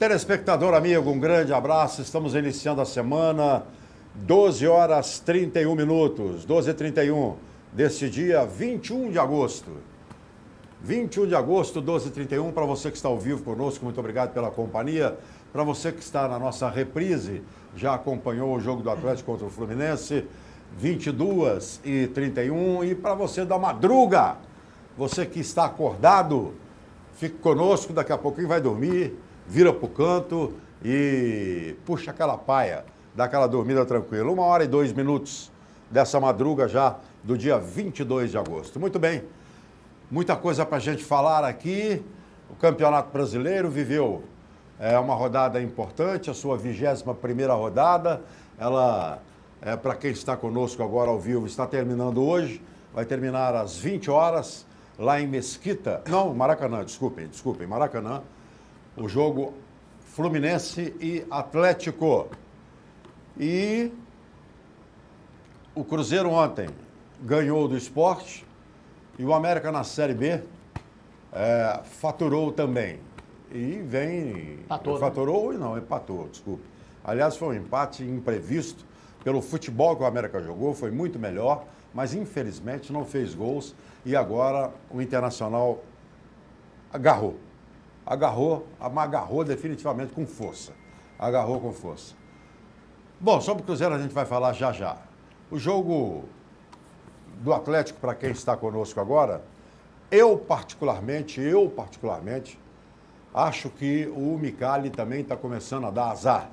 Telespectador amigo, um grande abraço. Estamos iniciando a semana, 12 horas 31 minutos, 12h31, deste dia 21 de agosto. 21 de agosto, 12h31, para você que está ao vivo conosco, muito obrigado pela companhia. Para você que está na nossa reprise, já acompanhou o jogo do Atlético contra o Fluminense, 22h31. E para você da madruga, você que está acordado, fique conosco, daqui a pouquinho vai dormir, vira para o canto e puxa aquela paia, dá aquela dormida tranquila. 1h02 dessa madruga já do dia 22 de agosto. Muito bem, muita coisa para a gente falar aqui. O Campeonato Brasileiro viveu uma rodada importante, a sua 21ª rodada. Ela, para quem está conosco agora ao vivo, está terminando hoje, vai terminar às 20 horas, lá em Mesquita, não, Maracanã, desculpem, Maracanã, o jogo Fluminense e Atlético. E o Cruzeiro ontem ganhou do Sport e o América na Série B faturou também. E vem... Faturou, né? Não, empatou, desculpe. Aliás, foi um empate imprevisto pelo futebol que o América jogou, foi muito melhor, mas infelizmente não fez gols e agora o Internacional agarrou definitivamente com força. Agarrou com força. Bom, sobre o Cruzeiro a gente vai falar já já. O jogo do Atlético, para quem está conosco agora, eu particularmente, acho que o Micali também está começando a dar azar.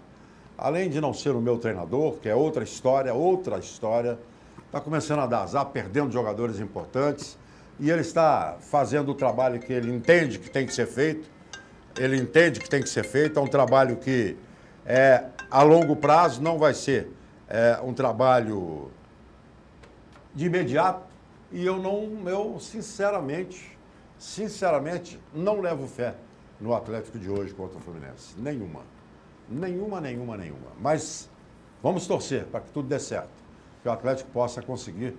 Além de não ser o meu treinador, que é outra história, está começando a dar azar, perdendo jogadores importantes, e ele está fazendo o trabalho que ele entende que tem que ser feito. É um trabalho que a longo prazo não vai ser um trabalho de imediato, e eu sinceramente não levo fé no Atlético de hoje contra o Fluminense. Nenhuma. Mas vamos torcer para que tudo dê certo, que o Atlético possa conseguir,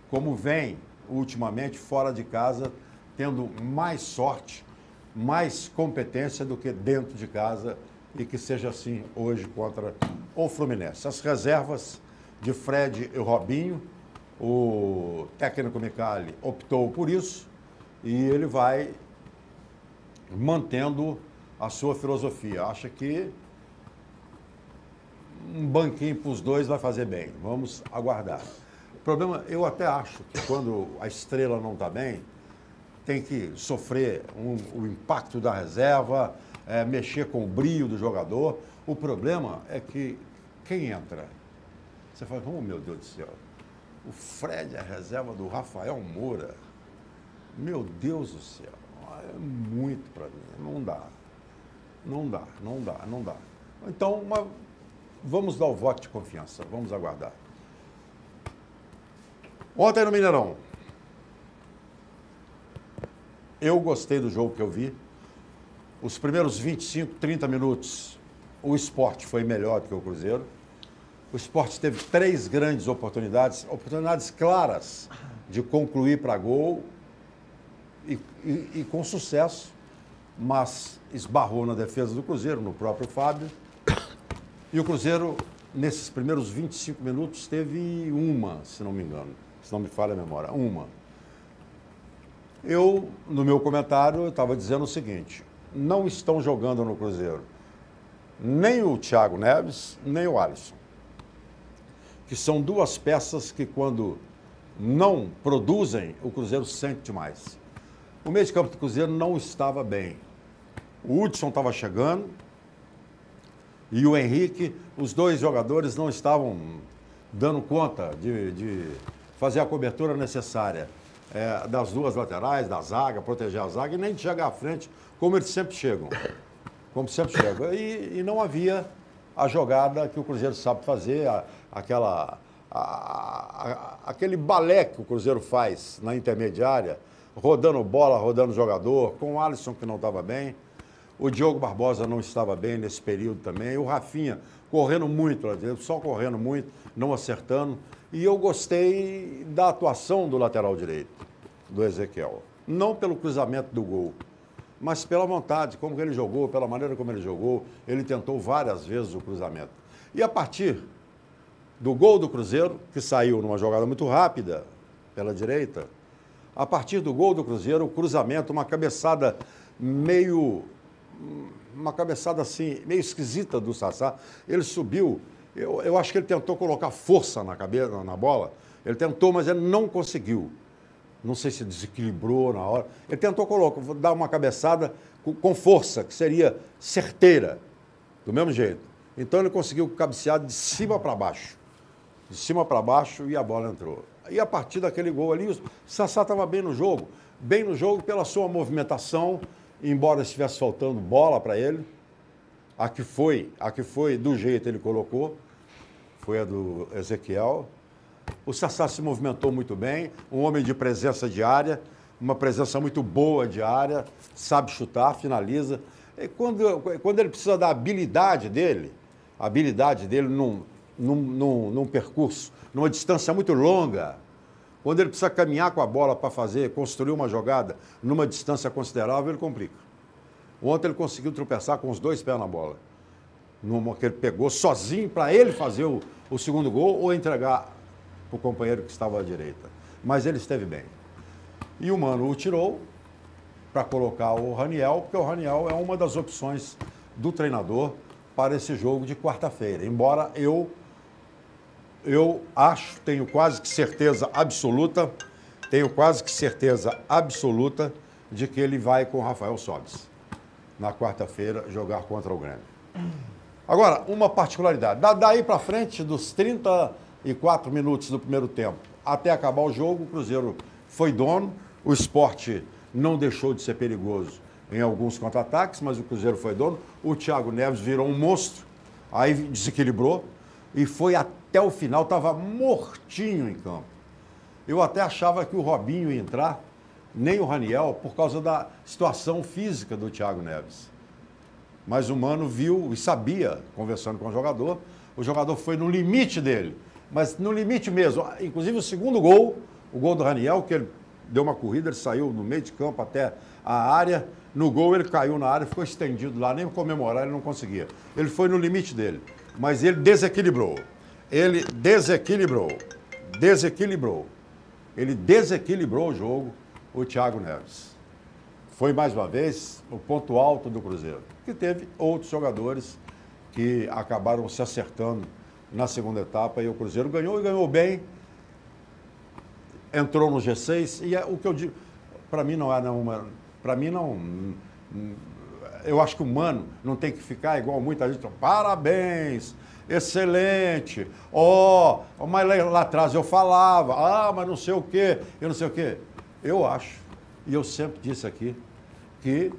como vem ultimamente fora de casa, tendo mais sorte, mais competência do que dentro de casa, e que seja assim hoje contra o Fluminense. As reservas de Fred e Robinho, o técnico Micali optou por isso e ele vai mantendo a sua filosofia. Acha que um banquinho para os dois vai fazer bem. Vamos aguardar. O problema, eu até acho que quando a estrela não está bem, tem que sofrer o impacto da reserva, mexer com o brio do jogador. O problema é que quem entra? Você fala, oh meu Deus do céu, o Fred é a reserva do Rafael Moura. Meu Deus do céu, é muito para mim, não dá. Então, vamos dar o voto de confiança, vamos aguardar. Ontem no Mineirão, eu gostei do jogo que eu vi. Os primeiros 25, 30 minutos, o Sport foi melhor do que o Cruzeiro. O Sport teve 3 grandes oportunidades claras de concluir para gol e com sucesso, mas esbarrou na defesa do Cruzeiro, no próprio Fábio. E o Cruzeiro, nesses primeiros 25 minutos, teve uma, se não me engano, se não me falha a memória, uma. Eu, no meu comentário, estava dizendo o seguinte: não estão jogando no Cruzeiro nem o Thiago Neves, nem o Alisson, que são 2 peças que, quando não produzem, o Cruzeiro sente mais. O meio de campo do Cruzeiro não estava bem. O Hudson estava chegando e o Henrique, os 2 jogadores não estavam dando conta de fazer a cobertura necessária das 2 laterais, da zaga, proteger a zaga e nem de chegar à frente, como eles sempre chegam. E não havia a jogada que o Cruzeiro sabe fazer, aquele balé que o Cruzeiro faz na intermediária, rodando bola, rodando jogador, com o Alisson que não estava bem, o Diogo Barbosa não estava bem nesse período também, o Rafinha correndo muito, só correndo muito, não acertando. E eu gostei da atuação do lateral direito, do Ezequiel. Não pelo cruzamento do gol, mas pela vontade, como que ele jogou, pela maneira como ele jogou, ele tentou várias vezes o cruzamento. E a partir do gol do Cruzeiro, que saiu numa jogada muito rápida pela direita, a partir do gol do Cruzeiro, o cruzamento, uma cabeçada assim, meio esquisita do Sassá, ele subiu, eu acho que ele tentou colocar força na cabeça, na bola, ele tentou, mas ele não conseguiu. Não sei se desequilibrou na hora. Ele tentou dar uma cabeçada com força, que seria certeira, do mesmo jeito. Então ele conseguiu cabecear de cima para baixo. De cima para baixo e a bola entrou. E a partir daquele gol ali, o Sassá estava bem no jogo pela sua movimentação, embora estivesse faltando bola para ele. A que foi do jeito que ele colocou, foi a do Ezequiel. O Sassá se movimentou muito bem, um homem de presença de área, uma presença muito boa de área, sabe chutar, finaliza. E quando ele precisa da habilidade dele num percurso, numa distância muito longa, quando ele precisa caminhar com a bola para construir uma jogada numa distância considerável, ele complica. Ontem ele conseguiu tropeçar com os 2 pés na bola. Numa que ele pegou sozinho para ele fazer o segundo gol ou entregar o companheiro que estava à direita. Mas ele esteve bem. E o Mano o tirou para colocar o Raniel, porque o Raniel é uma das opções do treinador para esse jogo de quarta-feira. Embora eu tenho quase que certeza absoluta de que ele vai com o Rafael Sobis na quarta-feira jogar contra o Grêmio. Agora, uma particularidade. Daí para frente, dos 34 minutos do primeiro tempo até acabar o jogo, o Cruzeiro foi dono, o Sport não deixou de ser perigoso em alguns contra-ataques, mas o Cruzeiro foi dono, o Thiago Neves virou um monstro, aí desequilibrou e foi até o final, estava mortinho em campo. Eu até achava que o Robinho ia entrar, nem o Raniel, por causa da situação física do Thiago Neves. Mas o Mano viu e sabia, conversando com o jogador foi no limite dele. Mas no limite mesmo. Inclusive o segundo gol, o gol do Raniel, que ele deu uma corrida, ele saiu no meio de campo até a área. No gol ele caiu na área, ficou estendido lá, nem comemorar ele não conseguia. Ele foi no limite dele, mas ele desequilibrou. Ele desequilibrou o jogo, o Thiago Neves. Foi mais uma vez o ponto alto do Cruzeiro, que teve outros jogadores que acabaram se acertando na segunda etapa e o Cruzeiro ganhou e ganhou bem, entrou no G6 e é o que eu digo, para mim eu acho que o Mano não tem que ficar igual muita gente, parabéns, excelente, mas lá atrás eu falava, mas não sei o quê, eu acho, e eu sempre disse aqui, que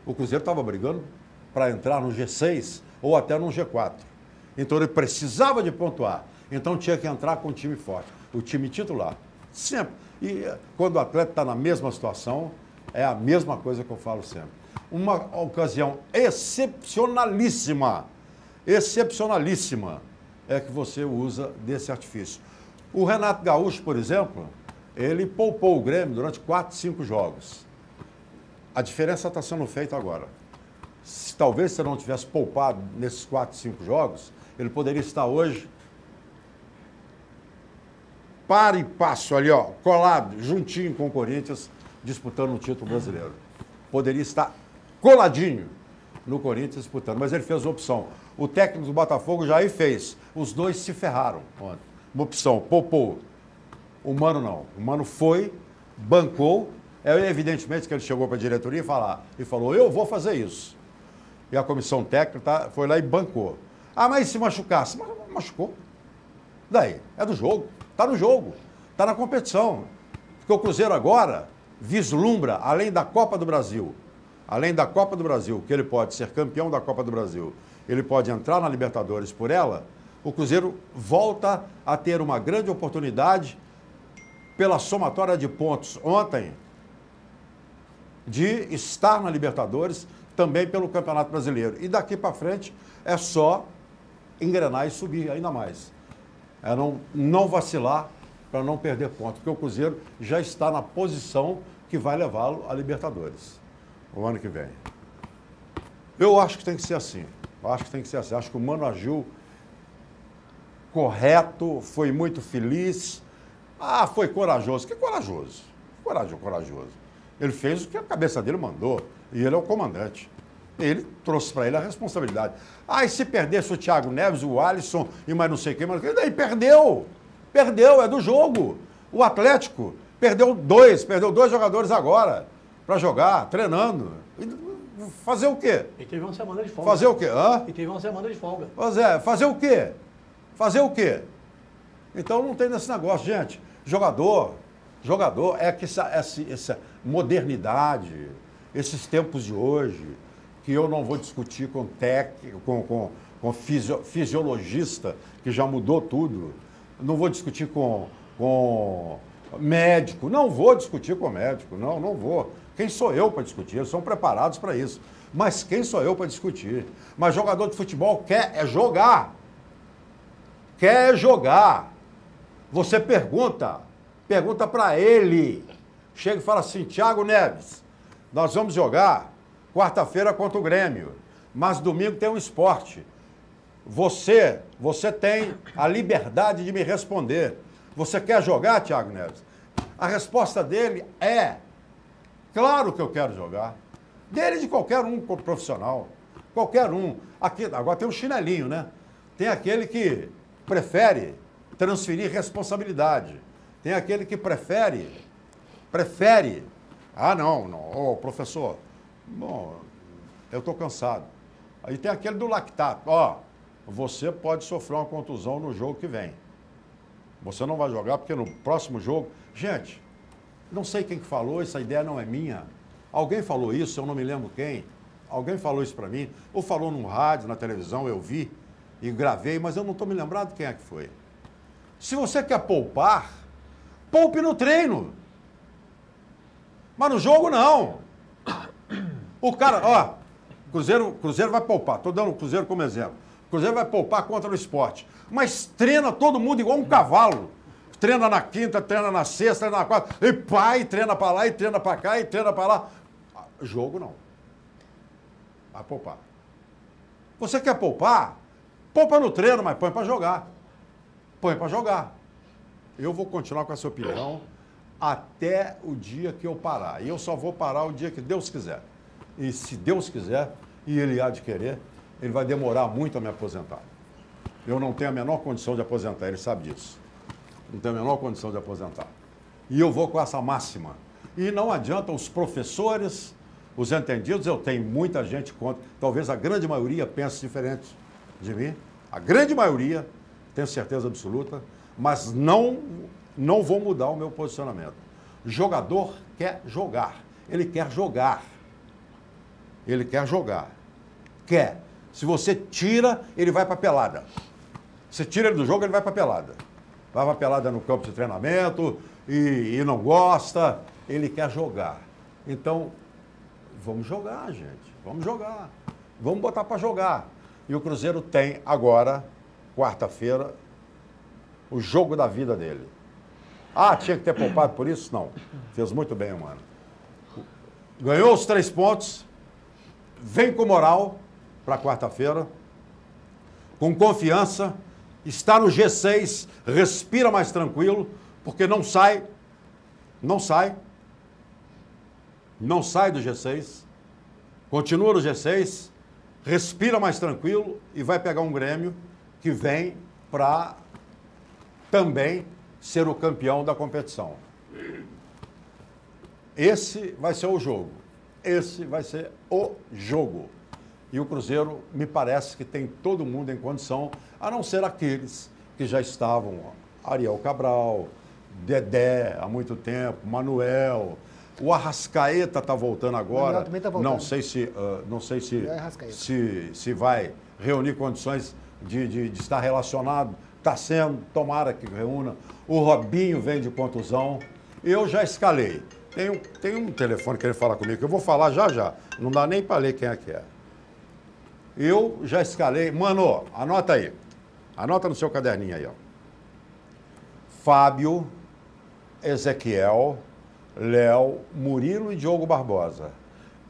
o Cruzeiro estava brigando para entrar no G6 ou até no G4. Então ele precisava de pontuar. Então tinha que entrar com o time forte, o time titular. Sempre. E quando o atleta está na mesma situação, é a mesma coisa que eu falo sempre. Uma ocasião excepcionalíssima é que você usa desse artifício. O Renato Gaúcho, por exemplo, ele poupou o Grêmio durante 4, 5 jogos. A diferença está sendo feita agora. Talvez se não tivesse poupado nesses 4, 5 jogos, ele poderia estar hoje para e passo ali, colado, juntinho com o Corinthians, disputando um título brasileiro. Poderia estar coladinho no Corinthians disputando, mas ele fez a opção. O técnico do Botafogo já aí fez. Os dois se ferraram ontem. Uma opção, poupou. O Mano não. O Mano foi, bancou. Evidentemente que ele chegou para a diretoria e falou, eu vou fazer isso. E a comissão técnica foi lá e bancou. Mas se machucasse? Machucou. Daí, é do jogo. Está no jogo. Está na competição. Porque o Cruzeiro agora vislumbra, além da Copa do Brasil, que ele pode ser campeão da Copa do Brasil, ele pode entrar na Libertadores por ela, o Cruzeiro volta a ter uma grande oportunidade pela somatória de pontos ontem de estar na Libertadores, também pelo Campeonato Brasileiro. E daqui para frente é só engrenar e subir ainda mais. É não vacilar para não perder pontos, porque o Cruzeiro já está na posição que vai levá-lo à Libertadores. o ano que vem. Eu acho que tem que ser assim. Acho que o Mano agiu correto, foi muito feliz. Ah, foi corajoso. Que corajoso? Corajoso. Ele fez o que a cabeça dele mandou. E ele é o comandante. Ele trouxe para ele a responsabilidade. Ah, e se perdesse o Thiago Neves, o Alisson e mais não sei quem, mas daí perdeu. Perdeu, é do jogo. O Atlético perdeu dois jogadores agora para jogar, treinando. Fazer o quê? E teve uma semana de folga. Fazer o quê? E teve uma semana de folga. Pois é, fazer o quê? Fazer o quê? Então não tem nesse negócio, gente. Jogador é que essa modernidade, esses tempos de hoje, que eu não vou discutir com técnico, com fisiologista, que já mudou tudo. Não vou discutir com médico. Não vou discutir com médico. Não vou. Quem sou eu para discutir? Eles são preparados para isso. Mas quem sou eu para discutir? Mas jogador de futebol quer jogar. Quer jogar. Você pergunta para ele. Chega e fala assim, Thiago Neves, nós vamos jogar quarta-feira contra o Grêmio, mas domingo tem um esporte. Você tem a liberdade de me responder. Você quer jogar, Thiago Neves? A resposta dele é, claro que eu quero jogar. Dele de qualquer um profissional. Qualquer um. Aqui, agora tem o chinelinho, né? Tem aquele que prefere transferir responsabilidade. Tem aquele que prefere. Ah, não. Ô, professor, bom, eu estou cansado. Aí tem aquele do lactato. Ó, você pode sofrer uma contusão no jogo que vem. Você não vai jogar porque no próximo jogo... Gente, não sei quem que falou, essa ideia não é minha. Alguém falou isso, eu não me lembro quem. Alguém falou isso para mim. Ou falou no rádio, na televisão, eu vi e gravei, mas eu não estou me lembrado quem é que foi. Se você quer poupar, poupe no treino. Mas no jogo, não. O cara, ó, Cruzeiro vai poupar. Estou dando o Cruzeiro como exemplo. O Cruzeiro vai poupar contra o Sport. Mas treina todo mundo igual um cavalo. Treina na quinta, treina na sexta, treina na quarta. E pai, treina para lá, e treina para cá, e treina para lá. Jogo, não. Vai poupar. Você quer poupar? Poupa no treino, mas põe para jogar. Põe para jogar. Eu vou continuar com essa opinião até o dia que eu parar. E eu só vou parar o dia que Deus quiser. E se Deus quiser, e Ele há de querer, Ele vai demorar muito a me aposentar. Eu não tenho a menor condição de aposentar, Ele sabe disso. Não tenho a menor condição de aposentar. E eu vou com essa máxima. E não adianta os professores, os entendidos, eu tenho muita gente contra, talvez a grande maioria pense diferente de mim. A grande maioria, tenho certeza absoluta, mas não vou mudar o meu posicionamento. Jogador quer jogar. Ele quer jogar. Ele quer jogar. Quer. Se você tira, ele vai para a pelada. Você tira ele do jogo, ele vai para a pelada. Vai para a pelada no campo de treinamento e não gosta. Ele quer jogar. Então, vamos jogar, gente. Vamos jogar. Vamos botar para jogar. E o Cruzeiro tem agora, quarta-feira, o jogo da vida dele. Ah, tinha que ter poupado por isso? Não. Fez muito bem, mano. Ganhou os 3 pontos. Vem com moral para quarta-feira. Com confiança. Está no G6. Respira mais tranquilo. Porque não sai do G6. Continua no G6. Respira mais tranquilo. E vai pegar um Grêmio que vem para também ser o campeão da competição. Esse vai ser o jogo. Esse vai ser o jogo. E o Cruzeiro, me parece que tem todo mundo em condição, a não ser aqueles que já estavam, Ariel Cabral, Dedé, há muito tempo, Manuel, o Arrascaeta está voltando agora. Também tá voltando. Não sei se vai reunir condições de estar relacionado. Está sendo, tomara que reúna. O Robinho vem de contusão. Eu já escalei. Tem um telefone que ele fala comigo, que eu vou falar já. Não dá nem para ler quem é que é. Eu já escalei. Mano, anota aí. Anota no seu caderninho aí, ó. Fábio, Ezequiel, Léo, Murilo e Diogo Barbosa.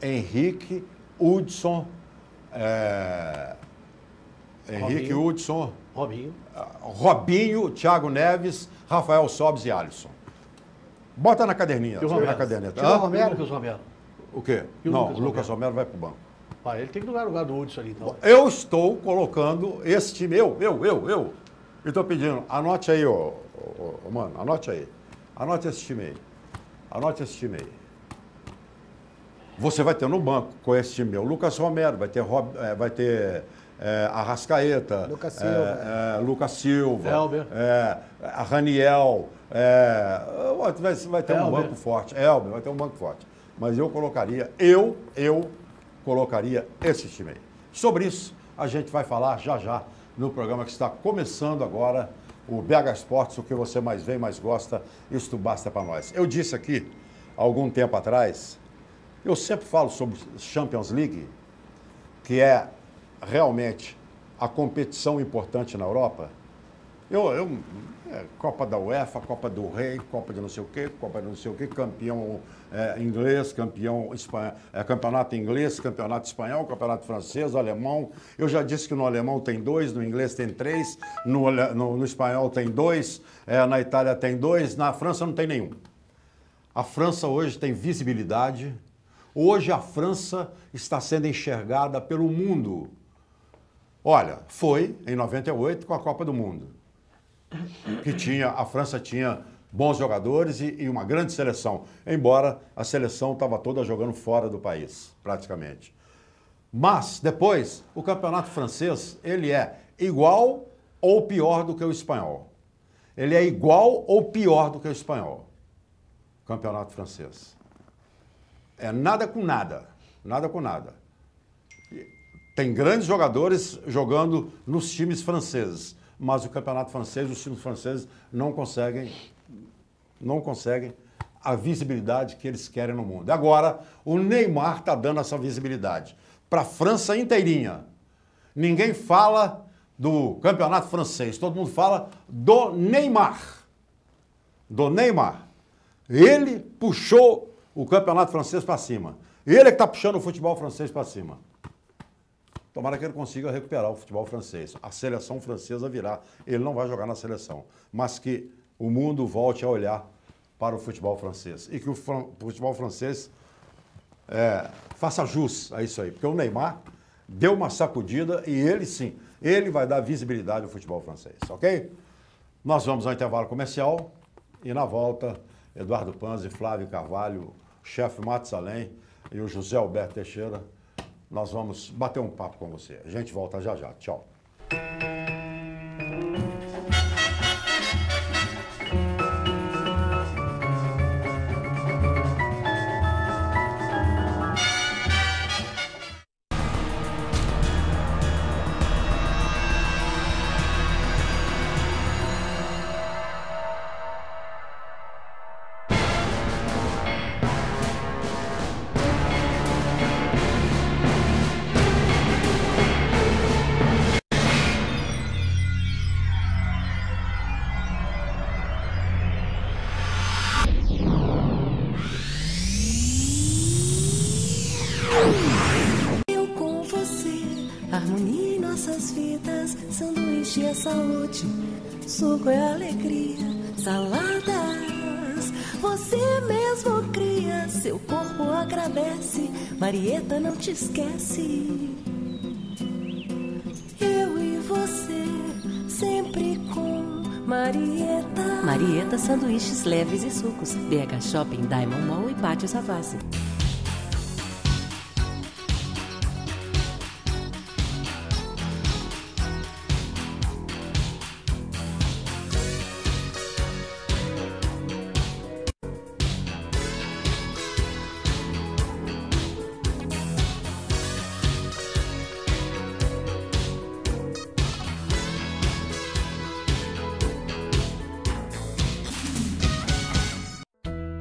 Henrique, Hudson, Henrique, Hudson, Robinho, Thiago Neves, Rafael Sobis e Alisson. Bota na caderninha. Na caderneta. Tira o Romero. O quê? E o Não, Lucas o Lucas Romero vai pro banco. Ele tem que ir no lugar do Hudson ali, então. Eu estou colocando esse time, eu estou pedindo, anote aí, mano, anote aí. Anote esse time aí. Você vai ter no banco com esse time meu, Lucas Romero, vai ter Arrascaeta, Lucas Silva, Elber, Raniel, vai ter um banco forte, Elber, vai ter um banco forte. Mas eu colocaria esse time aí. Sobre isso, a gente vai falar já no programa que está começando agora, o BH Esportes, o que você mais vê, mais gosta, isto basta para nós. Eu disse aqui, há algum tempo atrás, eu sempre falo sobre Champions League, que é realmente a competição importante na Europa. Copa da UEFA, Copa do Rei, Copa de não sei o quê, campeão inglês, campeonato inglês, campeonato espanhol, campeonato francês, alemão. Eu já disse que no alemão tem 2, no inglês tem 3, no espanhol tem 2, na Itália tem 2, na França não tem nenhum. A França hoje tem visibilidade. Hoje a França está sendo enxergada pelo mundo. Olha, foi em 98 com a Copa do Mundo, que a França tinha bons jogadores e uma grande seleção, embora a seleção estava toda jogando fora do país, praticamente. Mas, depois, o campeonato francês, ele é igual ou pior do que o espanhol. Ele é igual ou pior do que o espanhol. Campeonato francês. É nada com nada. Nada com nada. Tem grandes jogadores jogando nos times franceses, mas o campeonato francês, os times franceses não conseguem a visibilidade que eles querem no mundo. Agora, o Neymar está dando essa visibilidade para a França inteirinha. Ninguém fala do campeonato francês, todo mundo fala do Neymar. Do Neymar. Ele puxou o campeonato francês para cima. Ele é que está puxando o futebol francês para cima. Tomara que ele consiga recuperar o futebol francês. A seleção francesa virá. Ele não vai jogar na seleção. Mas que o mundo volte a olhar para o futebol francês. E que o futebol francês faça jus a isso aí. Porque o Neymar deu uma sacudida e ele sim, ele vai dar visibilidade ao futebol francês. Ok? Nós vamos ao intervalo comercial e na volta, Eduardo Panzi, Flávio Carvalho, o chefe Matusalém e o José Alberto Teixeira. Nós vamos bater um papo com você. A gente volta já. Tchau. Harmonia em nossas vidas, sanduíche é saúde, suco é alegria, saladas você mesmo cria, seu corpo agradece, Marieta não te esquece. Eu e você, sempre com Marieta. Marieta, sanduíches leves e sucos, BH Shopping, Diamond Mall e Pátio Savassi.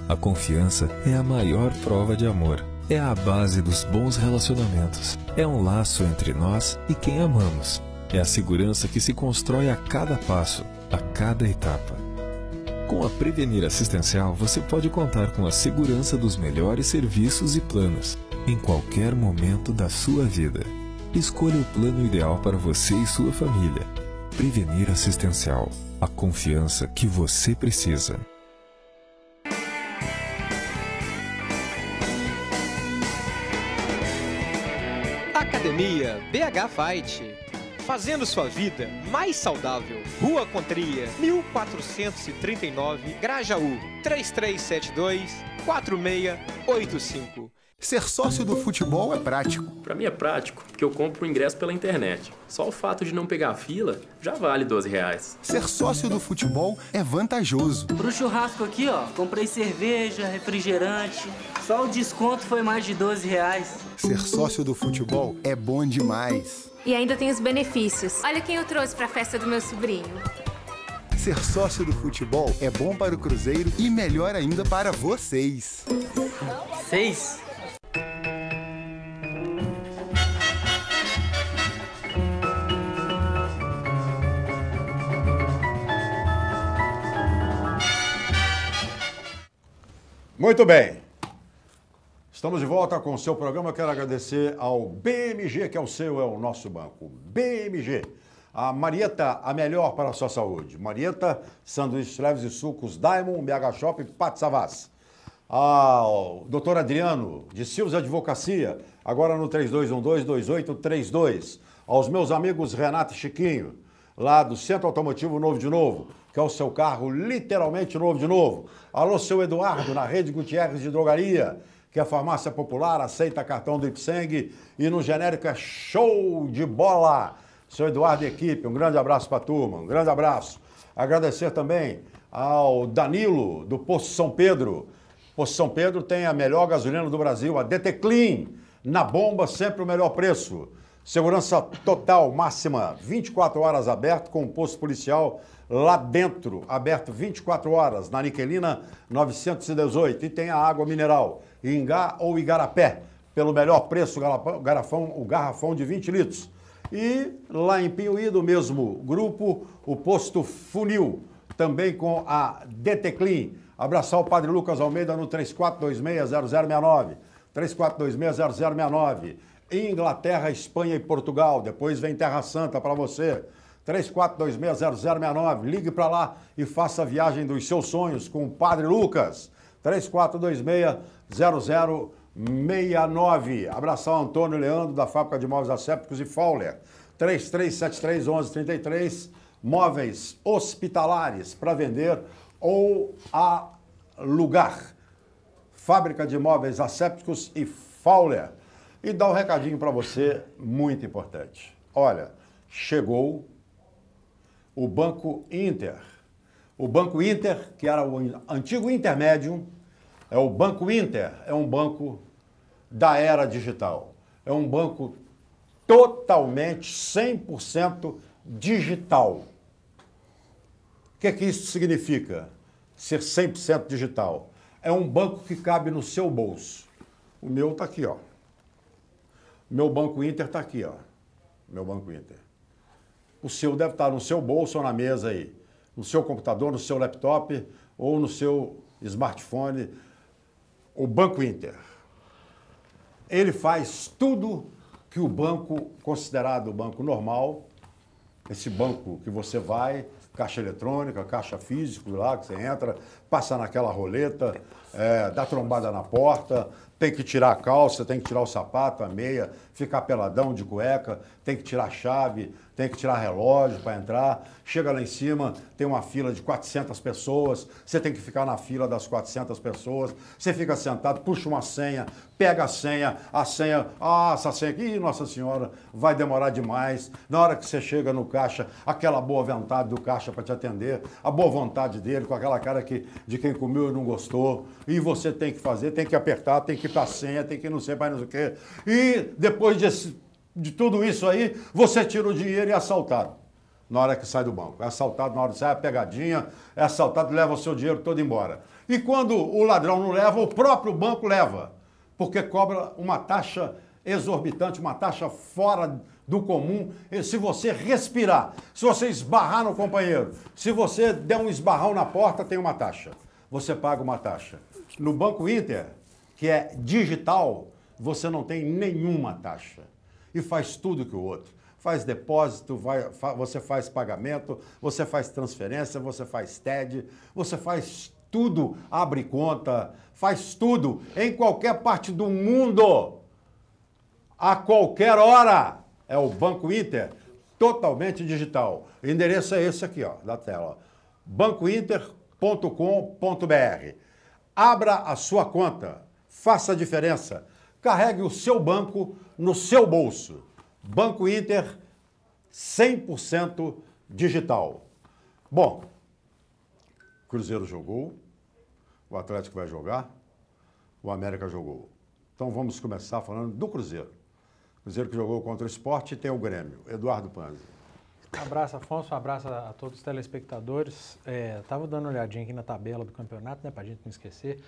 A confiança é a maior prova de amor. É a base dos bons relacionamentos. É um laço entre nós e quem amamos. É a segurança que se constrói a cada passo, a cada etapa. Com a Prevenir Assistencial, você pode contar com a segurança dos melhores serviços e planos. em qualquer momento da sua vida. Escolha o plano ideal para você e sua família. Prevenir Assistencial. A confiança que você precisa. Academia BH Fight. Fazendo sua vida mais saudável. Rua Contria, 1439, Grajaú, 3372-4685. Ser sócio do futebol é prático. Para mim é prático, porque eu compro o ingresso pela internet. Só o fato de não pegar a fila já vale R$12. Ser sócio do futebol é vantajoso. Pro churrasco aqui, ó, comprei cerveja, refrigerante. Só o desconto foi mais de R$12. Ser sócio do futebol é bom demais. E ainda tem os benefícios. Olha quem eu trouxe para a festa do meu sobrinho. Ser sócio do futebol é bom para o Cruzeiro e melhor ainda para vocês. 6. Muito bem. Estamos de volta com o seu programa. Eu quero agradecer ao BMG, que é o seu, é o nosso banco. BMG. A Marieta, a melhor para a sua saúde. Marieta, sanduíches leves e sucos Diamond, BH Shop, Pátio Savassi. Ao doutor Adriano, de Silves Advocacia, agora no 3212-2832. Aos meus amigos Renato e Chiquinho, lá do Centro Automotivo Novo de Novo, que é o seu carro literalmente novo de novo. Alô, seu Eduardo, na Rede Gutierrez de Drogaria, que é a farmácia popular, aceita cartão do Ipseng e no genérico é show de bola. Seu Eduardo e equipe, um grande abraço para a turma, um grande abraço. Agradecer também ao Danilo, do Posto São Pedro. Posto São Pedro tem a melhor gasolina do Brasil, a DT Clean. Na bomba, sempre o melhor preço. Segurança total, máxima, 24 horas aberto, com o posto policial lá dentro, aberto 24 horas, na Niquelina 918. E tem a água mineral, Ingá ou Igarapé, pelo melhor preço, o garrafão de 20 litros. E lá em Pinhuí, do mesmo grupo, o posto Funil, também com a DT Clean. Abraçar o Padre Lucas Almeida no 3426-0069. 3426-0069. Inglaterra, Espanha e Portugal. Depois vem Terra Santa para você. 3426-0069. Ligue para lá e faça a viagem dos seus sonhos com o Padre Lucas. 3426-0069. Abraçar o Antônio Leandro, da Fábrica de Móveis Assépticos e Fowler. 3373-1133. Móveis hospitalares para vender ou alugar. Fábrica de Móveis Assépticos e Fowler. E dá um recadinho para você, muito importante. Olha, chegou o Banco Inter. O Banco Inter, que era o antigo Intermédium, é o Banco Inter, é um banco da era digital. É um banco totalmente, 100% digital. O que é que isso significa? Ser 100% digital. É um banco que cabe no seu bolso. O meu está aqui, ó. Meu Banco Inter está aqui, ó. Meu Banco Inter. O seu deve estar no seu bolso ou na mesa aí. No seu computador, no seu laptop ou no seu smartphone. O Banco Inter. Ele faz tudo que o banco considerado o banco normal, esse banco que você vai, caixa eletrônica, caixa físico lá, que você entra, passa naquela roleta, dá trombada na porta, tem que tirar a calça, tem que tirar o sapato, a meia, ficar peladão de cueca, tem que tirar a chave, tem que tirar relógio para entrar. Chega lá em cima, tem uma fila de 400 pessoas, você tem que ficar na fila das 400 pessoas, você fica sentado, puxa uma senha, pega a senha, essa senha aqui, Nossa Senhora, vai demorar demais. Na hora que você chega no caixa, aquela boa vontade do caixa para te atender, a boa vontade dele, com aquela cara de quem comeu e não gostou, e você tem que fazer, tem que apertar, tem que ir a senha, tem que não sei mais não sei o quê. E depois de tudo isso aí, você tira o dinheiro e é assaltado na hora que sai do banco. É assaltado na hora que sai a pegadinha, é assaltado e leva o seu dinheiro todo embora. E quando o ladrão não leva, o próprio banco leva, porque cobra uma taxa exorbitante, uma taxa fora do comum. E se você respirar, se você esbarrar no companheiro, se você der um esbarrão na porta, tem uma taxa. Você paga uma taxa. No Banco Inter, que é digital, você não tem nenhuma taxa. E faz tudo que o outro. Faz depósito, você faz pagamento, você faz transferência, você faz TED, você faz tudo, abre conta, faz tudo em qualquer parte do mundo, a qualquer hora. É o Banco Inter, totalmente digital. O endereço é esse aqui, ó, da tela. bancointer.com.br. Abra a sua conta, faça a diferença. Carregue o seu banco no seu bolso. Banco Inter, 100% digital. Bom, o Cruzeiro jogou, o Atlético vai jogar, o América jogou. Então vamos começar falando do Cruzeiro. O Cruzeiro que jogou contra o Sport e tem o Grêmio. Eduardo Panzi. Um abraço, Afonso, um abraço a todos os telespectadores. Estava dando uma olhadinha aqui na tabela do campeonato, né, para a gente não esquecer.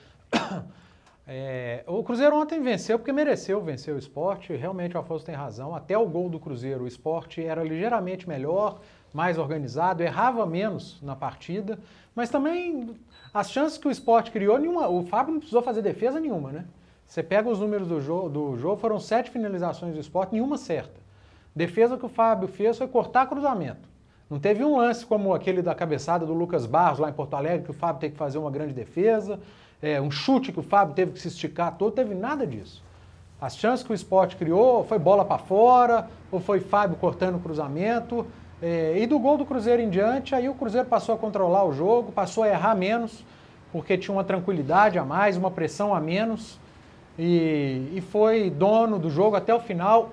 O Cruzeiro ontem venceu porque mereceu vencer o Sport. Realmente o Afonso tem razão. Até o gol do Cruzeiro, o Sport era ligeiramente melhor, mais organizado, errava menos na partida. Mas também as chances que o Sport criou, o Fábio não precisou fazer defesa nenhuma, né? Você pega os números do jogo, foram 7 finalizações do Sport, nenhuma certa. Defesa que o Fábio fez foi cortar cruzamento. Não teve um lance como aquele da cabeçada do Lucas Barros lá em Porto Alegre, que o Fábio teve que fazer uma grande defesa, um chute que o Fábio teve que se esticar todo, teve nada disso. As chances que o Sport criou, foi bola para fora, ou foi Fábio cortando o cruzamento, e do gol do Cruzeiro em diante, aí o Cruzeiro passou a controlar o jogo, passou a errar menos, porque tinha uma tranquilidade a mais, uma pressão a menos, e foi dono do jogo até o final.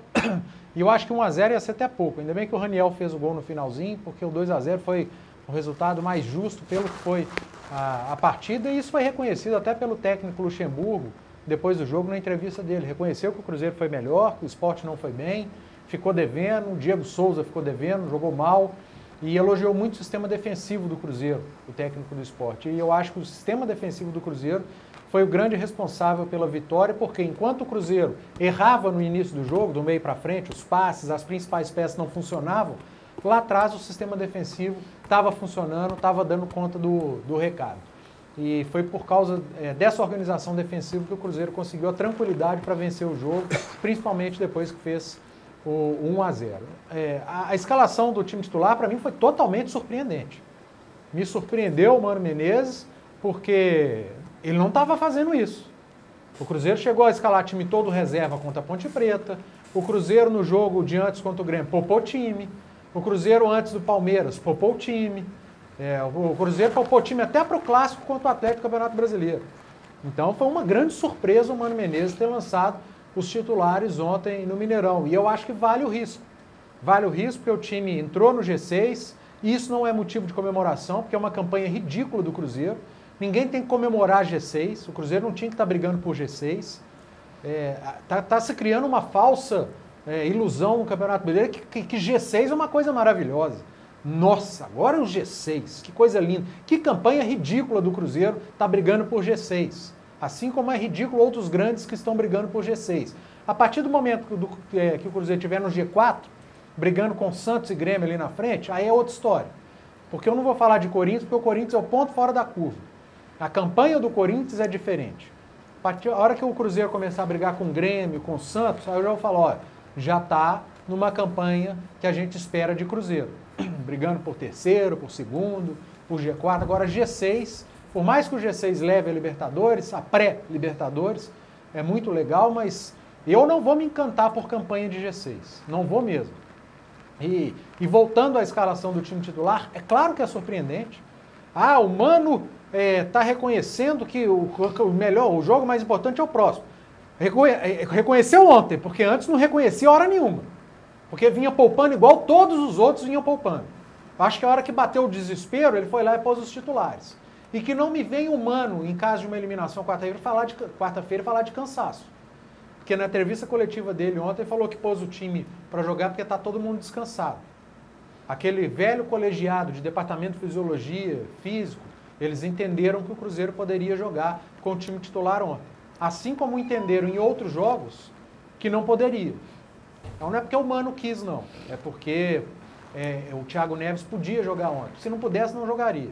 E eu acho que 1-0 ia ser até pouco. Ainda bem que o Raniel fez o gol no finalzinho, porque o 2-0 foi o resultado mais justo pelo que foi a partida. E isso foi reconhecido até pelo técnico Luxemburgo, depois do jogo, na entrevista dele. Reconheceu que o Cruzeiro foi melhor, que o Sport não foi bem, ficou devendo, o Diego Souza ficou devendo, jogou mal. E elogiou muito o sistema defensivo do Cruzeiro, o técnico do Sport. E eu acho que o sistema defensivo do Cruzeiro foi o grande responsável pela vitória, porque enquanto o Cruzeiro errava no início do jogo, do meio para frente, os passes, as principais peças não funcionavam, lá atrás o sistema defensivo estava funcionando, estava dando conta do recado. E foi por causa dessa organização defensiva que o Cruzeiro conseguiu a tranquilidade para vencer o jogo, principalmente depois que fez o 1-0. A escalação do time titular, para mim, foi totalmente surpreendente. Me surpreendeu o Mano Menezes, porque ele não estava fazendo isso. O Cruzeiro chegou a escalar time todo reserva contra a Ponte Preta. O Cruzeiro no jogo de antes contra o Grêmio poupou o time. O Cruzeiro antes do Palmeiras poupou o time. O Cruzeiro poupou o time até para o Clássico contra o Atlético do Campeonato Brasileiro. Então foi uma grande surpresa o Mano Menezes ter lançado os titulares ontem no Mineirão. E eu acho que vale o risco. Vale o risco porque o time entrou no G6. E isso não é motivo de comemoração, porque é uma campanha ridícula do Cruzeiro. Ninguém tem que comemorar G6, o Cruzeiro não tinha que estar brigando por G6. Tá se criando uma falsa ilusão no Campeonato Brasileiro que G6 é uma coisa maravilhosa. Nossa, agora é o G6, que coisa linda. Que campanha ridícula do Cruzeiro tá brigando por G6. Assim como é ridículo outros grandes que estão brigando por G6. A partir do momento que o Cruzeiro estiver no G4, brigando com Santos e Grêmio ali na frente, aí é outra história. Porque eu não vou falar de Corinthians, porque o Corinthians é o ponto fora da curva. A campanha do Corinthians é diferente. A hora que o Cruzeiro começar a brigar com o Grêmio, com o Santos, aí eu já vou falar, olha, já está numa campanha que a gente espera de Cruzeiro. Brigando por terceiro, por segundo, por G4. Agora G6, por mais que o G6 leve a Libertadores, a pré-Libertadores, é muito legal, mas eu não vou me encantar por campanha de G6. Não vou mesmo. E voltando à escalação do time titular, é claro que é surpreendente. O Mano está reconhecendo que o jogo mais importante é o próximo. Reconheceu ontem, porque antes não reconhecia hora nenhuma. Porque vinha poupando igual todos os outros vinham poupando. Acho que a hora que bateu o desespero, ele foi lá e pôs os titulares. E que não me venha o Mano, em caso de uma eliminação quarta-feira, falar de cansaço. Porque na entrevista coletiva dele ontem, ele falou que pôs o time para jogar porque está todo mundo descansado. Aquele velho colegiado de departamento de fisiologia, físico, eles entenderam que o Cruzeiro poderia jogar com o time titular ontem. Assim como entenderam em outros jogos que não poderia. Então não é porque o Mano quis, não. É porque o Thiago Neves podia jogar ontem. Se não pudesse, não jogaria.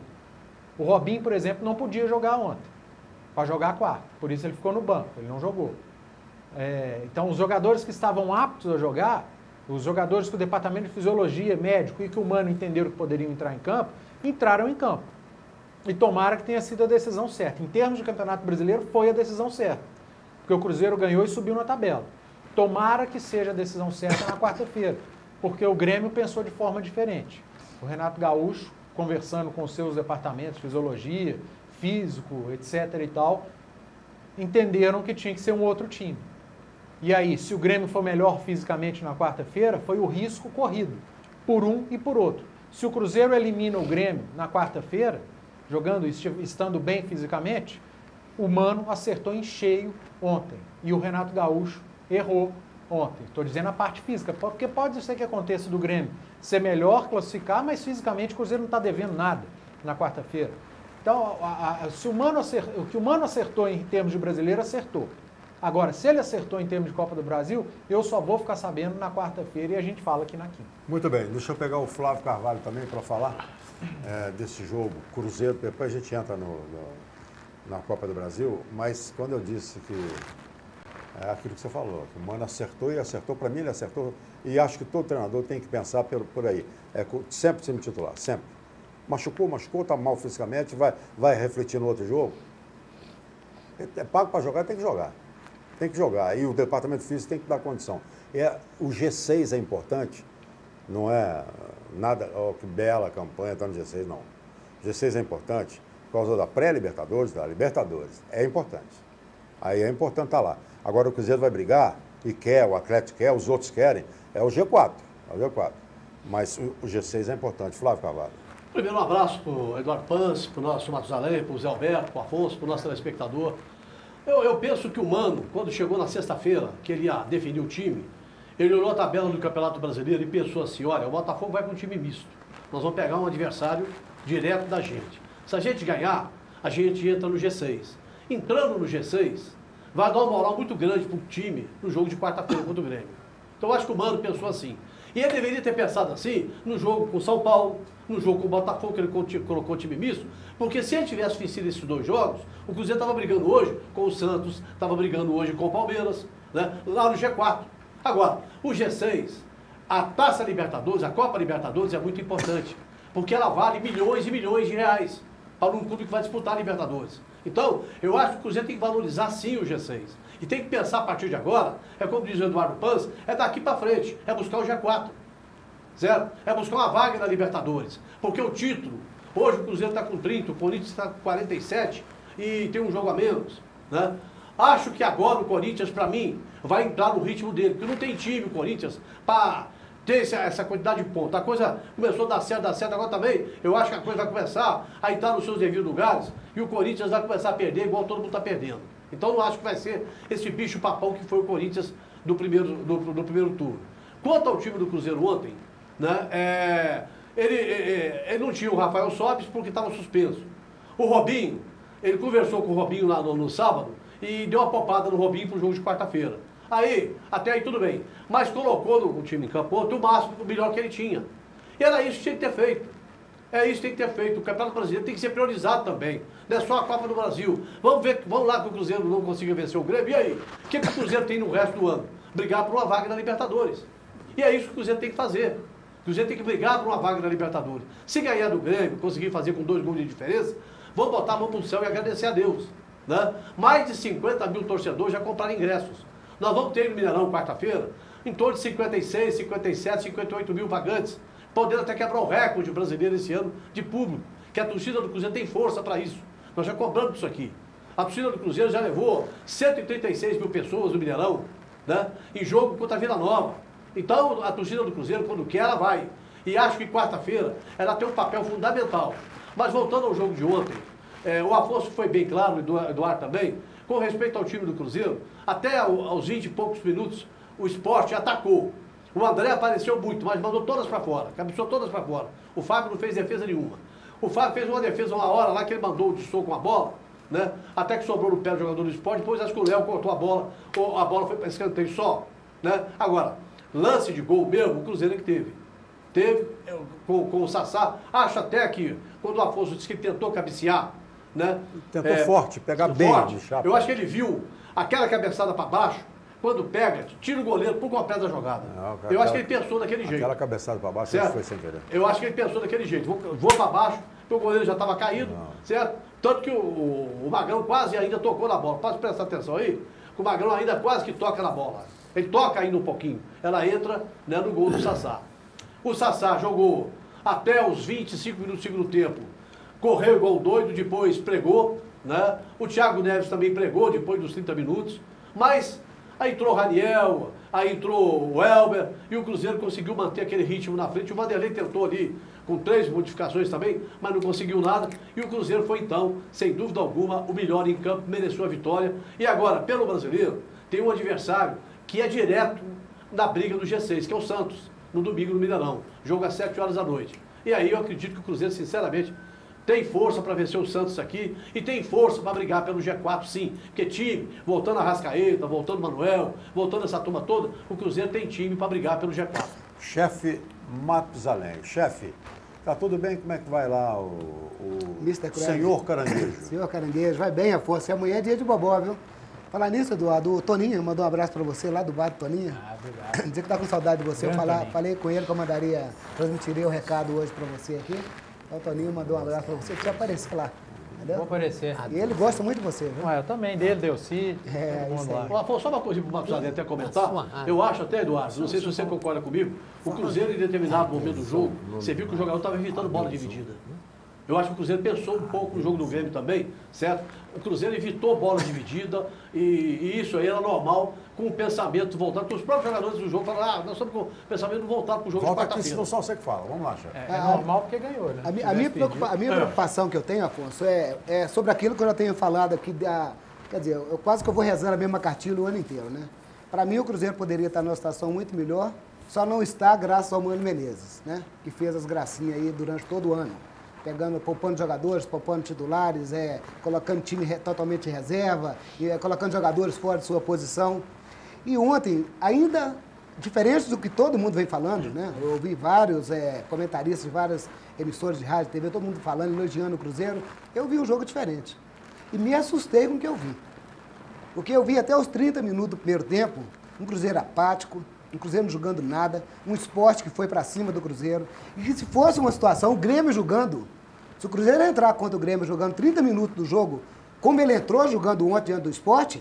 O Robinho, por exemplo, não podia jogar ontem. Para jogar a quarta. Por isso ele ficou no banco. Ele não jogou. Então, os jogadores que estavam aptos a jogar, os jogadores que o departamento de fisiologia, médico e que o humano entenderam que poderiam entrar em campo, entraram em campo. E tomara que tenha sido a decisão certa. Em termos de Campeonato Brasileiro, foi a decisão certa. Porque o Cruzeiro ganhou e subiu na tabela. Tomara que seja a decisão certa na quarta-feira, porque o Grêmio pensou de forma diferente. O Renato Gaúcho, conversando com os seus departamentos, fisiologia, físico, etc. e tal, entenderam que tinha que ser um outro time. E aí, se o Grêmio for melhor fisicamente na quarta-feira, foi o risco corrido, por um e por outro. Se o Cruzeiro elimina o Grêmio na quarta-feira, jogando, estando bem fisicamente, o Mano acertou em cheio ontem. E o Renato Gaúcho errou ontem. Estou dizendo a parte física, porque pode ser que aconteça do Grêmio ser melhor, classificar, mas fisicamente o Cruzeiro não está devendo nada na quarta-feira. Então, o que o Mano acertou em termos de brasileiro, acertou. Agora, se ele acertou em termos de Copa do Brasil, eu só vou ficar sabendo na quarta-feira e a gente fala aqui na quinta. Muito bem, deixa eu pegar o Flávio Carvalho também para falar desse jogo Cruzeiro, depois a gente entra na Copa do Brasil, mas quando eu disse que é aquilo que você falou, que o Mano acertou e acertou, para mim ele acertou, e acho que todo treinador tem que pensar por aí, sempre time titular, sempre. Machucou, está mal fisicamente, vai refletir no outro jogo. É pago para jogar, tem que jogar. Tem que jogar. E o departamento físico tem que dar condição. O G6 é importante, não é nada, que bela campanha está no G6, não. O G6 é importante por causa da pré-Libertadores, da Libertadores. É importante. Aí é importante estar lá. Agora o Cruzeiro vai brigar, e quer, o Atlético quer, os outros querem, é o G4. É o G4. Mas o G6 é importante. Flávio Carvalho. Primeiro, um abraço para o Eduardo Pans, para o nosso Matusalém, para o Zé Alberto, para o Afonso, para o nosso telespectador. Eu penso que o Mano, quando chegou na sexta-feira, que ele ia definir o time, ele olhou a tabela do Campeonato Brasileiro e pensou assim, olha, o Botafogo vai para um time misto. Nós vamos pegar um adversário direto da gente. Se a gente ganhar, a gente entra no G6. Entrando no G6, vai dar uma moral muito grande para o time no jogo de quarta-feira contra o Grêmio. Então eu acho que o Mano pensou assim. E ele deveria ter pensado assim no jogo com o São Paulo, no jogo com o Botafogo, que ele colocou o time misto, porque se ele tivesse vencido esses dois jogos, o Cruzeiro estava brigando hoje com o Santos, estava brigando hoje com o Palmeiras, né, lá no G4. Agora, o G6, a Taça Libertadores, a Copa Libertadores é muito importante, porque ela vale milhões e milhões de reais para um clube que vai disputar a Libertadores. Então, eu acho que o Cruzeiro tem que valorizar sim o G6. E tem que pensar a partir de agora, como diz o Eduardo Pans, é daqui para frente, é buscar o G4. Certo? É buscar uma vaga na Libertadores. Porque o título, hoje o Cruzeiro está com 30, o Corinthians está com 47 e tem um jogo a menos. Né? Acho que agora o Corinthians, para mim, vai entrar no ritmo dele, porque não tem time o Corinthians para ter essa quantidade de pontos. A coisa começou a dar certo, agora também eu acho que a coisa vai começar a entrar nos seus devidos lugares e o Corinthians vai começar a perder igual todo mundo está perdendo. Então não acho que vai ser esse bicho-papão que foi o Corinthians do primeiro turno. Quanto ao time do Cruzeiro ontem, né, ele não tinha o Rafael Sobis porque estava suspenso. O Robinho, ele conversou com o Robinho lá no sábado e deu uma poupada no Robinho para o jogo de quarta-feira. Até aí tudo bem. Mas colocou no time em campo o máximo, o melhor que ele tinha. E era isso que tinha que ter feito. É isso que tem que ter feito. O Campeonato Brasileiro tem que ser priorizado também. Não é só a Copa do Brasil. Vamos lá que o Cruzeiro não conseguiu vencer o Grêmio. E aí? O que o Cruzeiro tem no resto do ano? Brigar por uma vaga na Libertadores. E é isso que o Cruzeiro tem que fazer. O Cruzeiro tem que brigar por uma vaga na Libertadores. Se ganhar do Grêmio, conseguir fazer com 2 gols de diferença, vamos botar a mão pro céu e agradecer a Deus. Né? Mais de 50 mil torcedores já compraram ingressos. Nós vamos ter no Mineirão quarta-feira em torno de 56, 57, 58 mil pagantes, podendo até quebrar o recorde brasileiro esse ano de público, que a torcida do Cruzeiro tem força para isso. Nós já cobramos isso aqui. A torcida do Cruzeiro já levou 136 mil pessoas no Mineirão, né, em jogo contra a Vila Nova. Então, a torcida do Cruzeiro, quando quer, ela vai. E acho que quarta-feira ela tem um papel fundamental. Mas voltando ao jogo de ontem, o Afonso foi bem claro, o Eduardo também, com respeito ao time do Cruzeiro, até aos 20 e poucos minutos, o Sport atacou. O André apareceu muito, mas mandou todas para fora, cabeçou todas para fora. O Fábio não fez defesa nenhuma. O Fábio fez uma defesa uma hora lá que ele mandou de soco com a bola, né? Até que sobrou no pé do jogador do Sport, depois acho que o Léo cortou a bola, ou a bola foi para escanteio só. Né? Agora, lance de gol mesmo, o Cruzeiro é que teve. Teve com o Sassá, acho até que quando o Afonso disse que tentou cabecear, né? Tentou forte, pegar bem. Eu acho que ele viu aquela cabeçada para baixo, quando pega, tira o goleiro por completo da jogada. Não, eu acho que ele pensou daquele jeito. Aquela cabeçada para baixo, certo? foi sem querer. Eu acho que ele pensou daquele jeito. Vou para baixo, porque o goleiro já estava caído, certo? Tanto que o Magrão quase ainda tocou na bola. Pode prestar atenção aí, que o Magrão ainda quase que toca na bola. Ele toca ainda um pouquinho. Ela entra, né, no gol do Sassá. O Sassá jogou até os 25 minutos do segundo tempo. Correu igual doido, depois pregou, né? O Thiago Neves também pregou depois dos 30 minutos. Mas aí entrou o Raniel, aí entrou o Elber, e o Cruzeiro conseguiu manter aquele ritmo na frente. O Vanderlei tentou ali com 3 modificações também, mas não conseguiu nada. E o Cruzeiro foi então, sem dúvida alguma, o melhor em campo, mereceu a vitória. E agora, pelo Brasileiro, tem um adversário que é direto na briga do G6, que é o Santos, no domingo no Mineirão. Jogo às 7 horas da noite. E aí eu acredito que o Cruzeiro, sinceramente, tem força para vencer o Santos aqui e tem força para brigar pelo G4, sim. Porque time, voltando a Arrascaeta, voltando o Manuel, voltando essa turma toda, o Cruzeiro tem time para brigar pelo G4. Chefe Matusalém. Chefe, tá tudo bem? Como é que vai lá o senhor Caranguejo? Senhor Caranguejo, vai bem, Afonso. E amanhã é dia de bobó, viu? Falar nisso, Eduardo, o Toninho mandou um abraço para você lá do bar do Toninho. Ah, obrigado. Dizer que tá com saudade de você. Eu falei com ele que eu transmitiria o recado hoje para você aqui. Então, o Toninho mandou um abraço para você, que já apareceu lá. Entendeu? Vou aparecer. E ele gosta muito de você, viu? Eu também, dele, Delci, todo mundo lá. Afonso, só uma coisa para o Matusalém até comentar. Eu acho até, Eduardo, não sei se você concorda comigo, o Cruzeiro em determinado momento do jogo, você viu que o jogador estava evitando bola dividida. Eu acho que o Cruzeiro pensou um pouco no jogo do Grêmio também, certo? O Cruzeiro evitou bola dividida e isso aí era normal, com o pensamento voltado, porque os próprios jogadores do jogo falaram, nós estamos com o pensamento voltado para o jogo de quarta-feira. Volta aqui, senão só você que fala. Vamos lá, chefe. É normal porque ganhou, né? A minha preocupação que eu tenho, Afonso, é sobre aquilo que eu já tenho falado aqui, quer dizer, eu quase que eu vou rezando a mesma cartilha o ano inteiro, né? Para mim, o Cruzeiro poderia estar numa situação muito melhor, só não está graças ao Mano Menezes, né? Que fez as gracinhas aí durante todo o ano. Poupando jogadores, poupando titulares, colocando time totalmente em reserva, colocando jogadores fora de sua posição. E ontem, ainda diferente do que todo mundo vem falando, né? Eu ouvi vários comentaristas de várias emissoras de rádio, TV, todo mundo falando, elogiando o Cruzeiro. Eu vi um jogo diferente. E me assustei com o que eu vi. Porque eu vi até os 30 minutos do primeiro tempo, um Cruzeiro apático, um Cruzeiro não jogando nada, um Sport que foi para cima do Cruzeiro. E que se fosse uma situação, o Grêmio jogando, se o Cruzeiro entrar contra o Grêmio jogando 30 minutos do jogo, como ele entrou jogando ontem diante do Sport,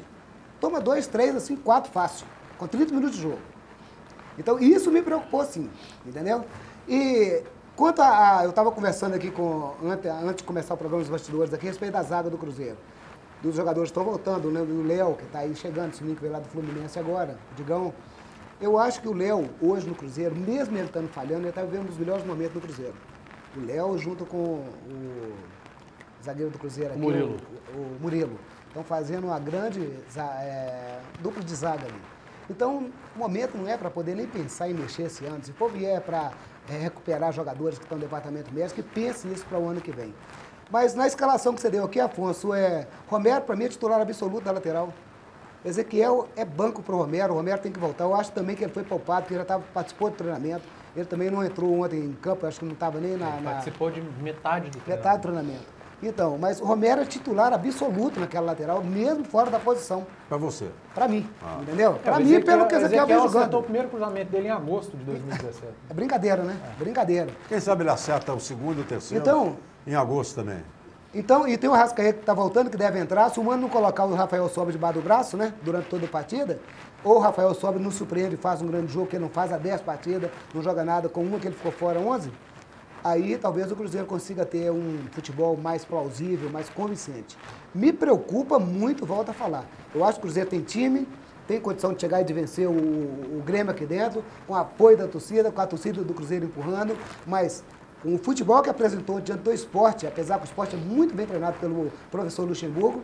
toma 2, 3, assim, 4 fácil, com 30 minutos de jogo. Então, isso me preocupou sim, entendeu? E quanto eu estava conversando aqui antes de começar o programa dos bastidores aqui, a respeito da zaga do Cruzeiro. Dos jogadores que estão voltando, né? Do Léo, que está aí chegando, esse menino que veio lá do Fluminense agora, o Digão. Eu acho que o Léo, hoje no Cruzeiro, mesmo ele estando falhando, ele está vivendo um dos melhores momentos do Cruzeiro. O Léo, junto com o zagueiro do Cruzeiro aqui, o Murilo, estão fazendo uma grande dupla de zaga ali. Então, o momento não é para poder nem pensar em mexer esse ano. Se for vier para recuperar jogadores que estão no departamento médico, que pense isso para o ano que vem. Mas na escalação que você deu aqui, Afonso, Romero, para mim, é titular absoluto da lateral. Ezequiel é banco para o Romero tem que voltar. Eu acho também que ele foi poupado, porque ele já participou do treinamento. Ele também não entrou ontem em campo, eu acho que não estava nem participou de metade do treinamento. Metade do treinamento. Então, mas o Romero é titular absoluto naquela lateral, mesmo fora da posição. Para você? Para mim, entendeu? Para mim, pelo que o Ezequiel vem jogando. Ele acertou o primeiro cruzamento dele em agosto de 2017. É brincadeira, né? Brincadeira. Quem sabe ele acerta o segundo e o terceiro em agosto também. Então, e tem o Arrascaeta que está voltando, que deve entrar. Se o Mano não colocar o Rafael Sobres debaixo do braço, né? Durante toda a partida, ou o Rafael Sobres não surpreende, faz um grande jogo, que ele não faz há 10 partidas, não joga nada com uma que ele ficou fora 11, aí talvez o Cruzeiro consiga ter um futebol mais plausível, mais convincente. Me preocupa muito, volto a falar. Eu acho que o Cruzeiro tem time, tem condição de chegar e de vencer o Grêmio aqui dentro, com o apoio da torcida, com a torcida do Cruzeiro empurrando, mas o futebol que apresentou diante do Sport, apesar que o Sport é muito bem treinado pelo professor Luxemburgo,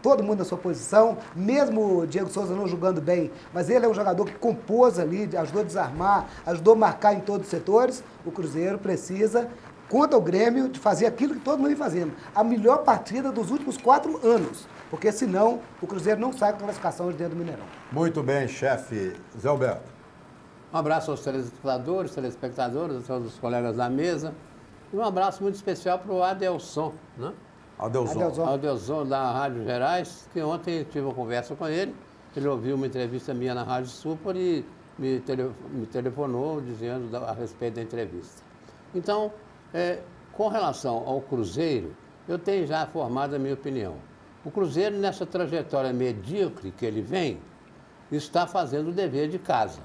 todo mundo na sua posição, mesmo o Diego Souza não jogando bem, mas ele é um jogador que compôs ali, ajudou a desarmar, ajudou a marcar em todos os setores. O Cruzeiro precisa, contra o Grêmio, de fazer aquilo que todo mundo vem fazendo. A melhor partida dos últimos 4 anos, porque senão o Cruzeiro não sai com a classificação de dentro do Mineirão. Muito bem, chefe. Zé Alberto. Um abraço aos telespectadores, a todos os colegas da mesa. E um abraço muito especial para o Adelson, né? Adelson, da Rádio Gerais, que ontem tive uma conversa com ele ele ouviu uma entrevista minha na Rádio Super e me telefonou dizendo a respeito da entrevista. Então, com relação ao Cruzeiro, eu tenho já formado a minha opinião. O Cruzeiro, nessa trajetória medíocre que ele vem, está fazendo o dever de casa.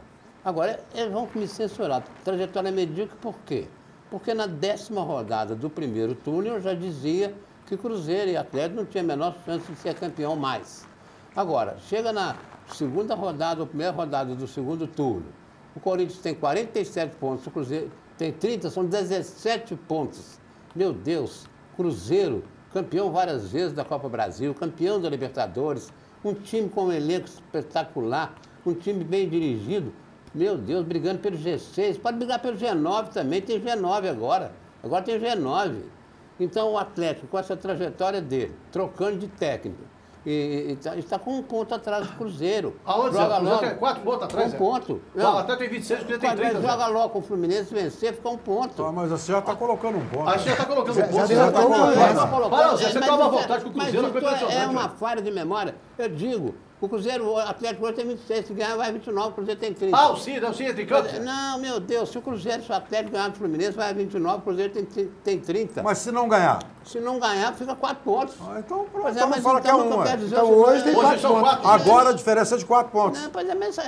Agora, eles vão me censurar. Trajetória medíocre por quê? Porque na 10ª rodada do primeiro turno eu já dizia que Cruzeiro e Atlético não tinham a menor chance de ser campeão mais. Agora, chega na segunda rodada, ou primeira rodada do segundo turno, o Corinthians tem 47 pontos, o Cruzeiro tem 30, são 17 pontos. Meu Deus, Cruzeiro, campeão várias vezes da Copa Brasil, campeão da Libertadores, um time com um elenco espetacular, um time bem dirigido, meu Deus, brigando pelo G6, pode brigar pelo G9 também, tem G9 agora tem G9. Então o Atlético, com essa trajetória dele, trocando de técnico, está com um ponto atrás do Cruzeiro. Aonde, joga Zé? logo. Tem 4 pontos atrás? Um ponto. O Atlético tem 26, o Cruzeiro tem 30. Joga logo com o Fluminense, vencer, fica um ponto. Mas você já está colocando um ponto. A gente já está colocando um ponto. Você já está colocando. Para, Zé, você estava à vontade com o Cruzeiro. É uma falha de memória. Eu digo, o Cruzeiro, o Atlético hoje tem 26, se ganhar vai 29, o Cruzeiro tem 30. Ah, o Cid entre cantos? Não, meu Deus, se o Cruzeiro, se o Atlético ganhar do Fluminense, vai 29, o Cruzeiro tem 30. Mas se não ganhar? Se não ganhar, fica 4 pontos. Então pronto, Então não fala que é um. Então hoje tem 4 pontos. Agora a diferença é de 4 pontos. Não, pois é, mas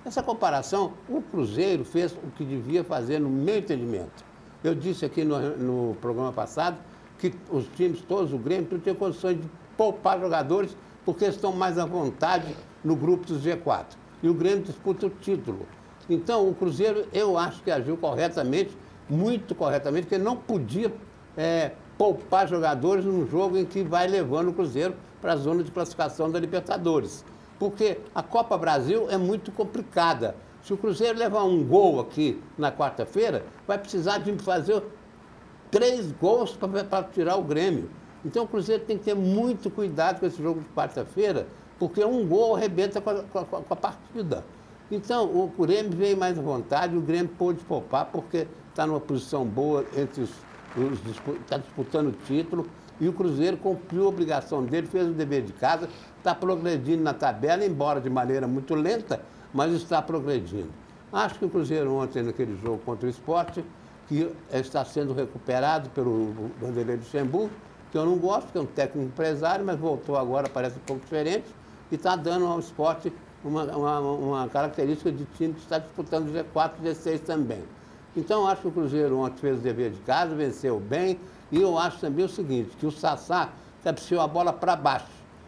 essa comparação, o Cruzeiro fez o que devia fazer no meu entendimento. Eu disse aqui no programa passado que os times todos, o Grêmio, tudo tem condições de poupar jogadores porque estão mais à vontade no grupo dos G4. E o Grêmio disputa o título. Então, o Cruzeiro, eu acho que agiu corretamente, muito corretamente, porque não podia poupar jogadores num jogo em que vai levando o Cruzeiro para a zona de classificação da Libertadores. Porque a Copa Brasil é muito complicada. Se o Cruzeiro levar um gol aqui na quarta-feira, vai precisar de fazer 3 gols para tirar o Grêmio. Então o Cruzeiro tem que ter muito cuidado com esse jogo de quarta-feira, porque um gol arrebenta com a partida. Então o Grêmio veio mais à vontade, o Grêmio pôde poupar, porque está numa posição boa entre está disputando o título, e o Cruzeiro cumpriu a obrigação dele, fez o dever de casa, está progredindo na tabela, embora de maneira muito lenta, mas está progredindo. Acho que o Cruzeiro ontem, naquele jogo contra o Sport, que está sendo recuperado pelo Vanderlei Luxemburgo, que eu não gosto, que é um técnico empresário, mas voltou agora, parece um pouco diferente, e está dando ao Sport uma característica de time que está disputando G4 e G6 também. Então, acho que o Cruzeiro ontem fez o dever de casa, venceu bem, e eu acho também o seguinte, que o Sassá cabeceou a bola para baixo.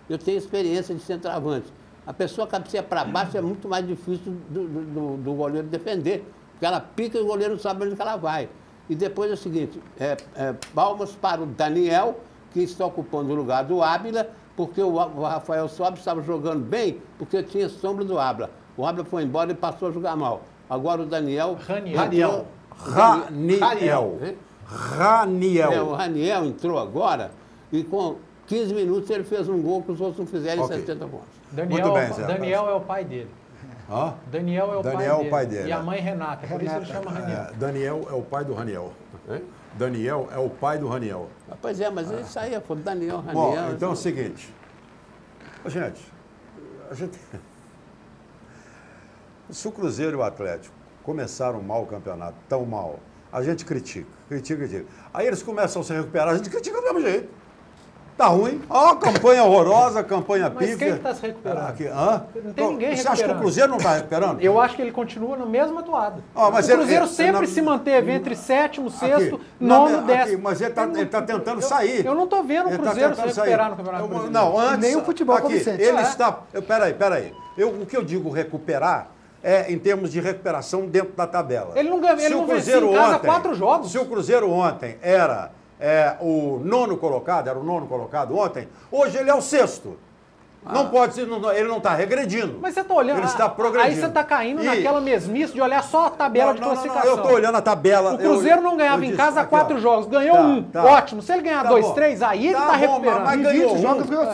Eu tenho experiência de centroavante. A pessoa cabeceia para baixo é muito mais difícil do goleiro defender, porque ela pica e o goleiro não sabe onde ela vai. E depois é o seguinte, palmas para o Daniel, que está ocupando o lugar do Ábila, porque o Rafael Sobis estava jogando bem, porque tinha sombra do Ábila. O Ábila foi embora e passou a jogar mal. Agora o Daniel... Raniel. O Raniel entrou agora e com 15 minutos ele fez um gol que os outros não fizeram em 70 pontos. Daniel é o pai dele. Hã? Daniel é o pai dele. E a mãe Renata, por isso ele chama Raniel. Daniel é o pai do Raniel. Daniel é o pai do Raniel. Pois é, mas isso aí foi Daniel, Raniel. Bom, então é o seguinte. Gente, se o Cruzeiro e o Atlético começaram mal o campeonato, tão mal, a gente critica. Aí eles começam a se recuperar, a gente critica do mesmo jeito. Tá ruim. Campanha horrorosa, campanha pífia. Mas quem está se recuperando? Não tem ninguém recuperando. Você acha que o Cruzeiro não está recuperando? Eu acho que ele continua no mesmo atuado. Mas o Cruzeiro sempre se manteve entre sétimo, sexto, nono, décimo. Mas ele está tentando sair. Eu não estou vendo o Cruzeiro se recuperar no Campeonato Brasileiro. Não, antes... Nem o futebol como Vicente. Ele está... Peraí. O que eu digo recuperar é em termos de recuperação dentro da tabela. Ele não venceu em casa 4 jogos. Se o Cruzeiro ontem era... o nono colocado, era o nono colocado ontem, hoje ele é o 6º. Não pode ser, ele não está regredindo. Mas você está olhando, ele está progredindo. Aí você está caindo naquela mesmice de olhar só a tabela de classificação. Eu estou olhando a tabela. O Cruzeiro não ganhava em casa 4 jogos, ganhou um. Ótimo. Se ele ganhar 2, 3, aí ele está recuperando.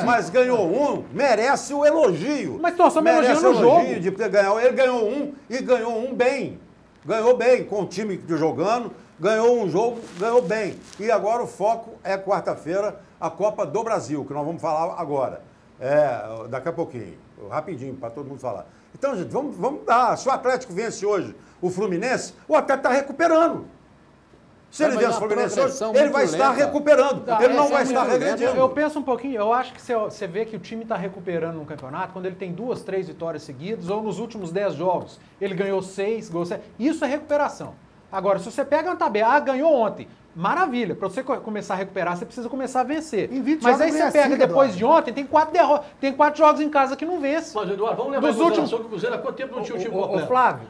Mas ganhou um, merece o elogio. Mas nós estamos elogiando o jogo. De ter ganhado. Ele ganhou um e ganhou um bem. Ganhou bem, com o time jogando. Ganhou um jogo, ganhou bem. E agora o foco é quarta-feira, a Copa do Brasil, que nós vamos falar agora. Daqui a pouquinho, rapidinho, para todo mundo falar. Então, gente, vamos dar. Se o Atlético vence hoje o Fluminense, o Atlético está recuperando. Se ele vence o Fluminense hoje, ele vai estar recuperando. Ele não vai estar regredindo. Eu penso um pouquinho, eu acho que você vê que o time está recuperando no campeonato quando ele tem 2, 3 vitórias seguidas, ou nos últimos 10 jogos, ele ganhou 6, ganhou 7. Isso é recuperação. Agora, se você pega uma tabela, ganhou ontem, maravilha. Para você começar a recuperar, você precisa começar a vencer. Mas aí você pega depois de ontem, tem 4 derrotas, tem 4 jogos em casa que não vence. Mas, Eduardo, vamos lembrar que o Cruzeiro há quanto tempo não tinha o time completo? Flávio,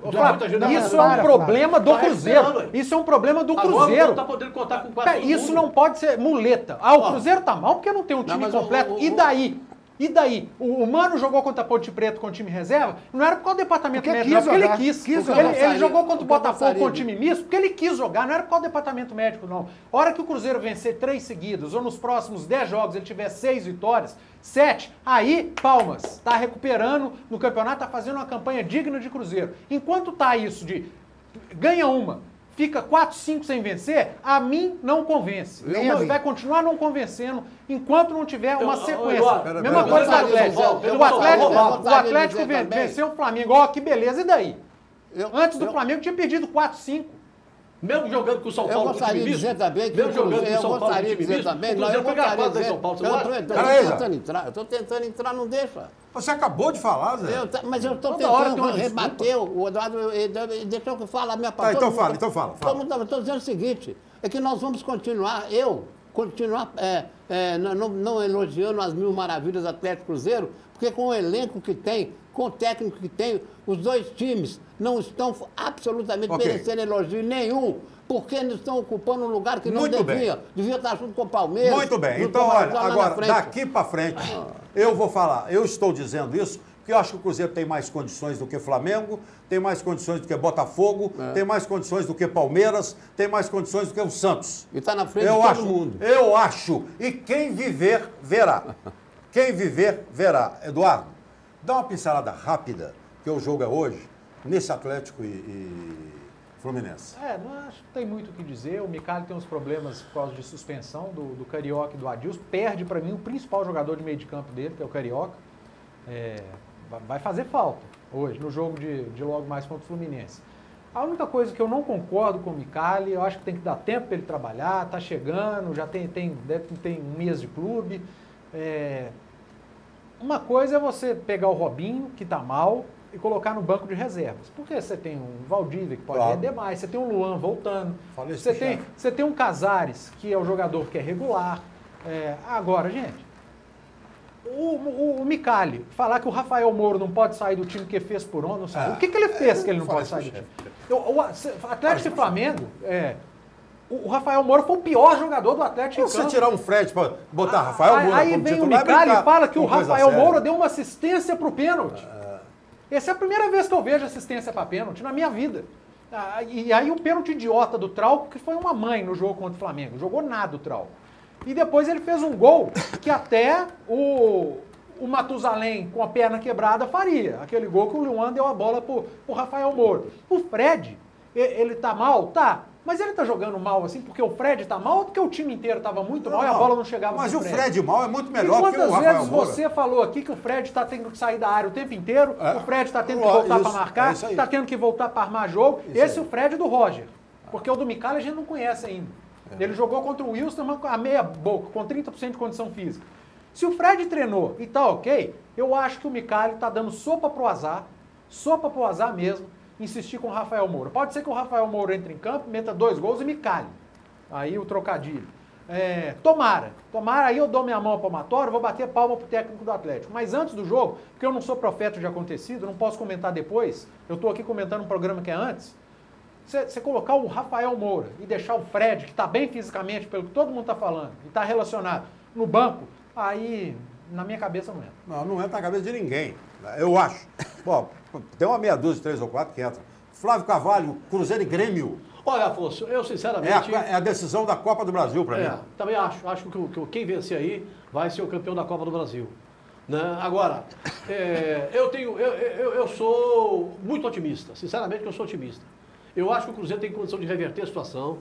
isso é um problema do Cruzeiro. Isso é um problema do Cruzeiro. Não tá podendo contar com 4 isso não pode ser muleta. O Cruzeiro tá mal porque não tem um time completo. E daí? E daí? O Mano jogou contra a Ponte Preta com o time reserva, não era por causa do departamento médico, porque ele quis. Ele jogou contra o Botafogo com o time misto, porque ele quis jogar, não era por causa do departamento médico, não. A hora que o Cruzeiro vencer 3 seguidos, ou nos próximos 10 jogos ele tiver 6 vitórias, 7, aí, palmas, tá recuperando no campeonato, tá fazendo uma campanha digna de Cruzeiro. Enquanto tá isso de ganha uma, fica 4, 5 sem vencer, a mim não convence. Vai continuar não convencendo enquanto não tiver uma sequência. Mesma coisa do Atlético. O Atlético venceu o Flamengo. Ó, que beleza. E daí? Antes do Flamengo tinha perdido 4, 5. Mesmo jogando com o São Paulo. Eu gostaria de dizer também que eu gostaria de dizer também. Eu estou tentando entrar, não deixa. Você acabou de falar, Zé. Mas eu estou tentando rebater. O Eduardo deixou que eu fale a minha palavra. Então fala. Estou dizendo o seguinte, é que nós vamos continuar, não elogiando as 1000 maravilhas do Atlético Cruzeiro, porque com o elenco que tem, com o técnico que tem, os 2 times não estão absolutamente merecendo elogio nenhum, porque eles estão ocupando um lugar que não devia. Devia estar junto com o Palmeiras. Muito bem. Então, olha, agora, daqui para frente, eu vou falar. Eu estou dizendo isso porque eu acho que o Cruzeiro tem mais condições do que Flamengo, tem mais condições do que Botafogo, tem mais condições do que Palmeiras, tem mais condições do que o Santos. E está na frente de todo mundo. Eu acho. E quem viver, verá. Quem viver, verá. Eduardo, dá uma pincelada rápida, que o jogo é hoje, nesse Atlético e Fluminense. Não acho que tem muito o que dizer. O Micali tem uns problemas por causa de suspensão do Carioca e do Adilson. Perde, para mim, o principal jogador de meio de campo dele, que é o Carioca. Vai fazer falta hoje, no jogo de logo mais contra o Fluminense. A única coisa que eu não concordo com o Micali, eu acho que tem que dar tempo para ele trabalhar, tá chegando, já tem 1 mês de clube. Uma coisa é você pegar o Robinho, que tá mal, e colocar no banco de reservas. Porque você tem um Valdívia, que pode render mais, você tem um Luan voltando, você tem um Casares, que é o jogador que é regular. Agora, gente, o Micali falar que o Rafael Moura não pode sair do time que fez por onde, não sabe. O que ele fez que ele não pode sair do time? O Atlético e Flamengo, o Rafael Moura foi o pior jogador do Atlético em campo. Você tirar um Fred para botar Rafael Moura aí como vem titular, o Micali e fala que o Rafael Moura deu uma assistência para o pênalti. Essa é a primeira vez que eu vejo assistência para pênalti na minha vida. E aí o pênalti idiota do Trauco, que foi uma mãe no jogo contra o Flamengo. Jogou nada o Trauco. E depois ele fez um gol que até o Matusalém, com a perna quebrada, faria. Aquele gol que o Luan deu a bola pro Rafael Moura. O Fred, ele tá mal? Tá. Mas ele tá jogando mal assim porque o Fred tá mal ou porque o time inteiro tava muito mal e a bola não chegava pro Fred? Mas o Fred mal é muito melhor que o Rafael Moura. Quantas vezes você falou aqui que o Fred tá tendo que sair da área o tempo inteiro, o Fred tá tendo que voltar para marcar, tá tendo que voltar para armar jogo. Esse é o Fred do Roger. Porque o do Micali a gente não conhece ainda. Ele jogou contra o Wilson a meia boca, com 30% de condição física. Se o Fred treinou e tá ok, eu acho que o Micali tá dando sopa pro azar mesmo, insistir com o Rafael Moura. Pode ser que o Rafael Moura entre em campo, meta 2 gols e Micali. Aí o trocadilho. Tomara, aí eu dou minha mão ao palmatório, vou bater palma pro técnico do Atlético. Mas antes do jogo, porque eu não sou profeta de acontecido, não posso comentar depois, eu tô aqui comentando um programa que é antes. Você colocar o Rafael Moura e deixar o Fred, que está bem fisicamente, pelo que todo mundo está falando, e está relacionado, no banco, aí na minha cabeça não entra. Não entra na cabeça de ninguém, eu acho. Bom, tem uma meia dúzia, 3 ou 4 que entra. Flávio Carvalho, Cruzeiro e Grêmio. Olha, Afonso, eu sinceramente... É a decisão da Copa do Brasil para mim. Também acho que quem vencer aí vai ser o campeão da Copa do Brasil. Né? Agora, eu sou muito otimista, sinceramente eu sou otimista. Eu acho que o Cruzeiro tem condição de reverter a situação.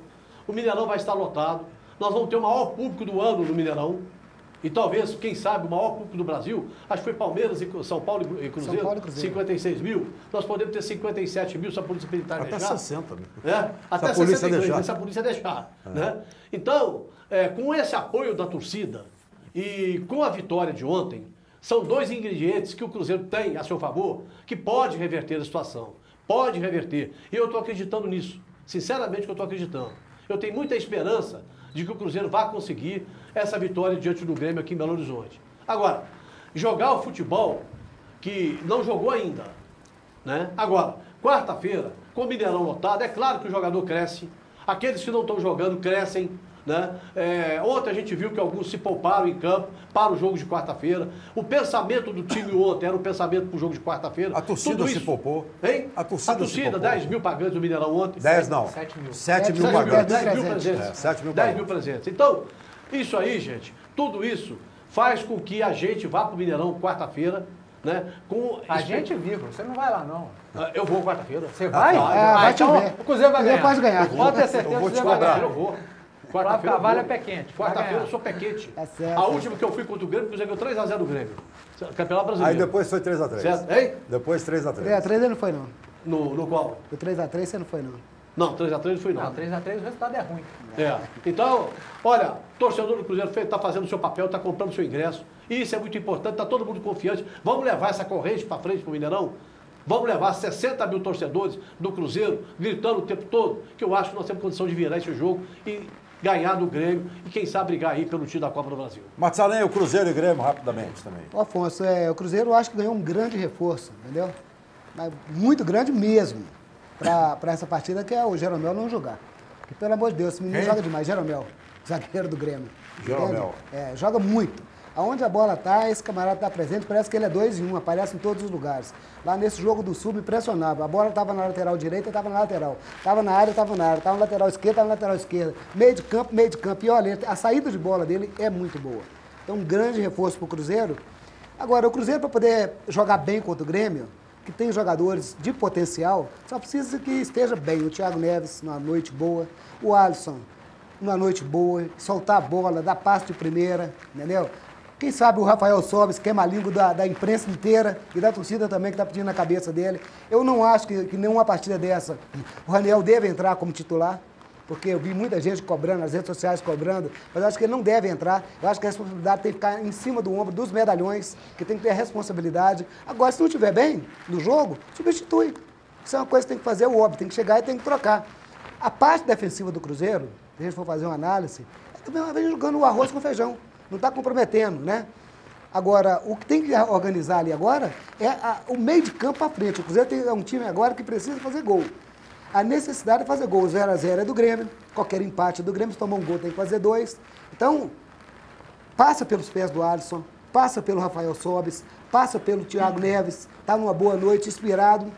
O Mineirão vai estar lotado. Nós vamos ter o maior público do ano no Mineirão. E talvez, quem sabe, o maior público do Brasil, acho que foi Palmeiras e São Paulo e Cruzeiro, São Paulo e Cruzeiro. 56 mil. Nós podemos ter 57 mil se a Polícia Militar Até deixar. 60 mil. Até se a polícia 62, deixar. se a polícia deixar. Né? Então, com esse apoio da torcida e com a vitória de ontem, são dois ingredientes que o Cruzeiro tem a seu favor, que pode reverter a situação. Pode reverter. E eu estou acreditando nisso. Sinceramente, que eu estou acreditando. Eu tenho muita esperança de que o Cruzeiro vá conseguir essa vitória diante do Grêmio aqui em Belo Horizonte. Agora, jogar o futebol que não jogou ainda, né? Agora, quarta-feira, com o Mineirão lotado, é claro que o jogador cresce, aqueles que não estão jogando crescem, né? Ontem a gente viu que alguns se pouparam em campo para o jogo de quarta-feira. O pensamento do time ontem era o pensamento para o jogo de quarta-feira. A torcida se poupou. Hein? A torcida 10 mil pagantes do Mineirão ontem. 10 não. 7 mil. 7 mil pagantes. 10 mil presentes. 7 mil 10 mil presentes. Então, isso aí, gente, tudo isso faz com que a gente vá para o Mineirão quarta-feira, né? A gente viva, você não vai lá não. Eu vou quarta-feira. Você vai? Vai então chover. o Cruzeiro vai ganhar. Pode ganhar. Pode ter certeza Eu vou que te o Cruzeiro vai cobrar. ganhar. Eu vou. Quarta-feira vale é pé quente. Quarta-feira eu sou pé quente. Tá certo. A última que eu fui contra o Grêmio, o Cruzeiro ganhou 3x0 do Grêmio. Campeonato Brasileiro. Aí depois foi 3x3. Certo? Hein? Depois 3x3. 3x3 ele não foi, não. No qual? O 3x3 você não foi, não. Não, 3x3 não foi não. Não, 3x3 o resultado é ruim. Então, olha, torcedor do Cruzeiro está fazendo o seu papel, está comprando o seu ingresso. E isso é muito importante, está todo mundo confiante. Vamos levar essa corrente para frente para o Mineirão? Vamos levar 60 mil torcedores do Cruzeiro gritando o tempo todo, que eu acho que nós temos condição de virar esse jogo e ganhar do Grêmio e quem sabe brigar aí pelo título da Copa do Brasil. Matsalém, o Cruzeiro e Grêmio, rapidamente também. Ô, Afonso, o Cruzeiro eu acho que ganhou um grande reforço, entendeu? Mas muito grande mesmo para essa partida, que é o Jeromel não jogar. Porque, pelo amor de Deus, esse menino joga demais. Jeromel, zagueiro do Grêmio. Jeromel. Joga muito. Aonde a bola tá, esse camarada tá presente, parece que ele é 2 em 1, aparece em todos os lugares. Lá nesse jogo do Sul, me impressionava. A bola estava na lateral direita, estava na lateral. Estava na área, estava na área. Estava na lateral esquerda, estava na lateral esquerda. Meio de campo, meio de campo. E olha, a saída de bola dele é muito boa. Então, um grande reforço para o Cruzeiro. Agora, o Cruzeiro, para poder jogar bem contra o Grêmio, que tem jogadores de potencial, só precisa que esteja bem. O Thiago Neves, numa noite boa. O Alisson, numa noite boa. Soltar a bola, dar passe de primeira, entendeu? Quem sabe o Rafael Sobis, que é malingo da imprensa inteira e da torcida também, que está pedindo na cabeça dele. Eu não acho que nenhuma partida dessa o Raniel deve entrar como titular, porque eu vi muita gente cobrando, nas redes sociais cobrando, mas eu acho que ele não deve entrar. Eu acho que a responsabilidade tem que ficar em cima do ombro dos medalhões, que tem que ter a responsabilidade. Agora, se não estiver bem no jogo, substitui. Isso é uma coisa que tem que fazer o óbvio, tem que chegar e tem que trocar. A parte defensiva do Cruzeiro, se a gente for fazer uma análise, é também uma vez jogando o arroz com feijão. Não está comprometendo, né? Agora, o que tem que organizar ali agora é o meio de campo à frente. O Cruzeiro é um time agora que precisa fazer gol. A necessidade de fazer gol. 0x0 é do Grêmio. Qualquer empate é do Grêmio. Se tomar um gol, tem que fazer 2. Então, passa pelos pés do Alisson, passa pelo Rafael Sobis, passa pelo Thiago Neves. Está numa boa noite, inspirado.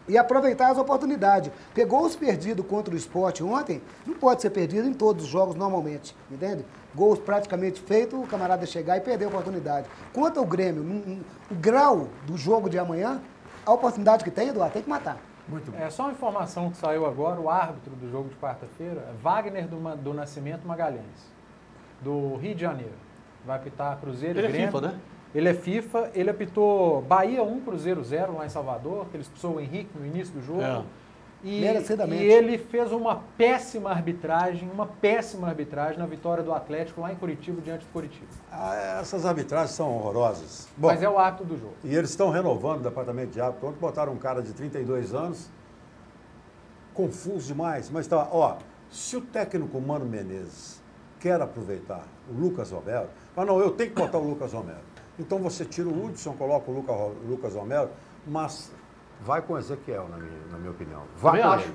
E aproveitar as oportunidades. Pegou os perdidos contra o Sport ontem, não pode ser perdido em todos os jogos normalmente, entende? Gols praticamente feitos, o camarada chegar e perder a oportunidade. Quanto ao Grêmio, o grau do jogo de amanhã, a oportunidade que tem, Eduardo, tem que matar. Muito bom. Só uma informação que saiu agora, o árbitro do jogo de quarta-feira é Wagner do Nascimento Magalhães, do Rio de Janeiro. Vai apitar Cruzeiro e Grêmio. Ele é FIFA, né? Ele é FIFA, ele apitou Bahia 1, Cruzeiro 0 lá em Salvador, que ele expulsou o Henrique no início do jogo. E ele fez uma péssima arbitragem na vitória do Atlético lá em Curitiba, diante do Curitiba. Essas arbitragens são horrorosas. Bom, mas é o árbitro do jogo. E eles estão renovando o departamento de árbitro. Ontem botaram um cara de 32 anos, confuso demais, mas tá, se o técnico Mano Menezes quer aproveitar o Lucas Romero, não, eu tenho que botar o Lucas Romero. Então você tira o Hudson, coloca o Lucas Romero, mas vai com o Ezequiel, na minha opinião. Vá com ele.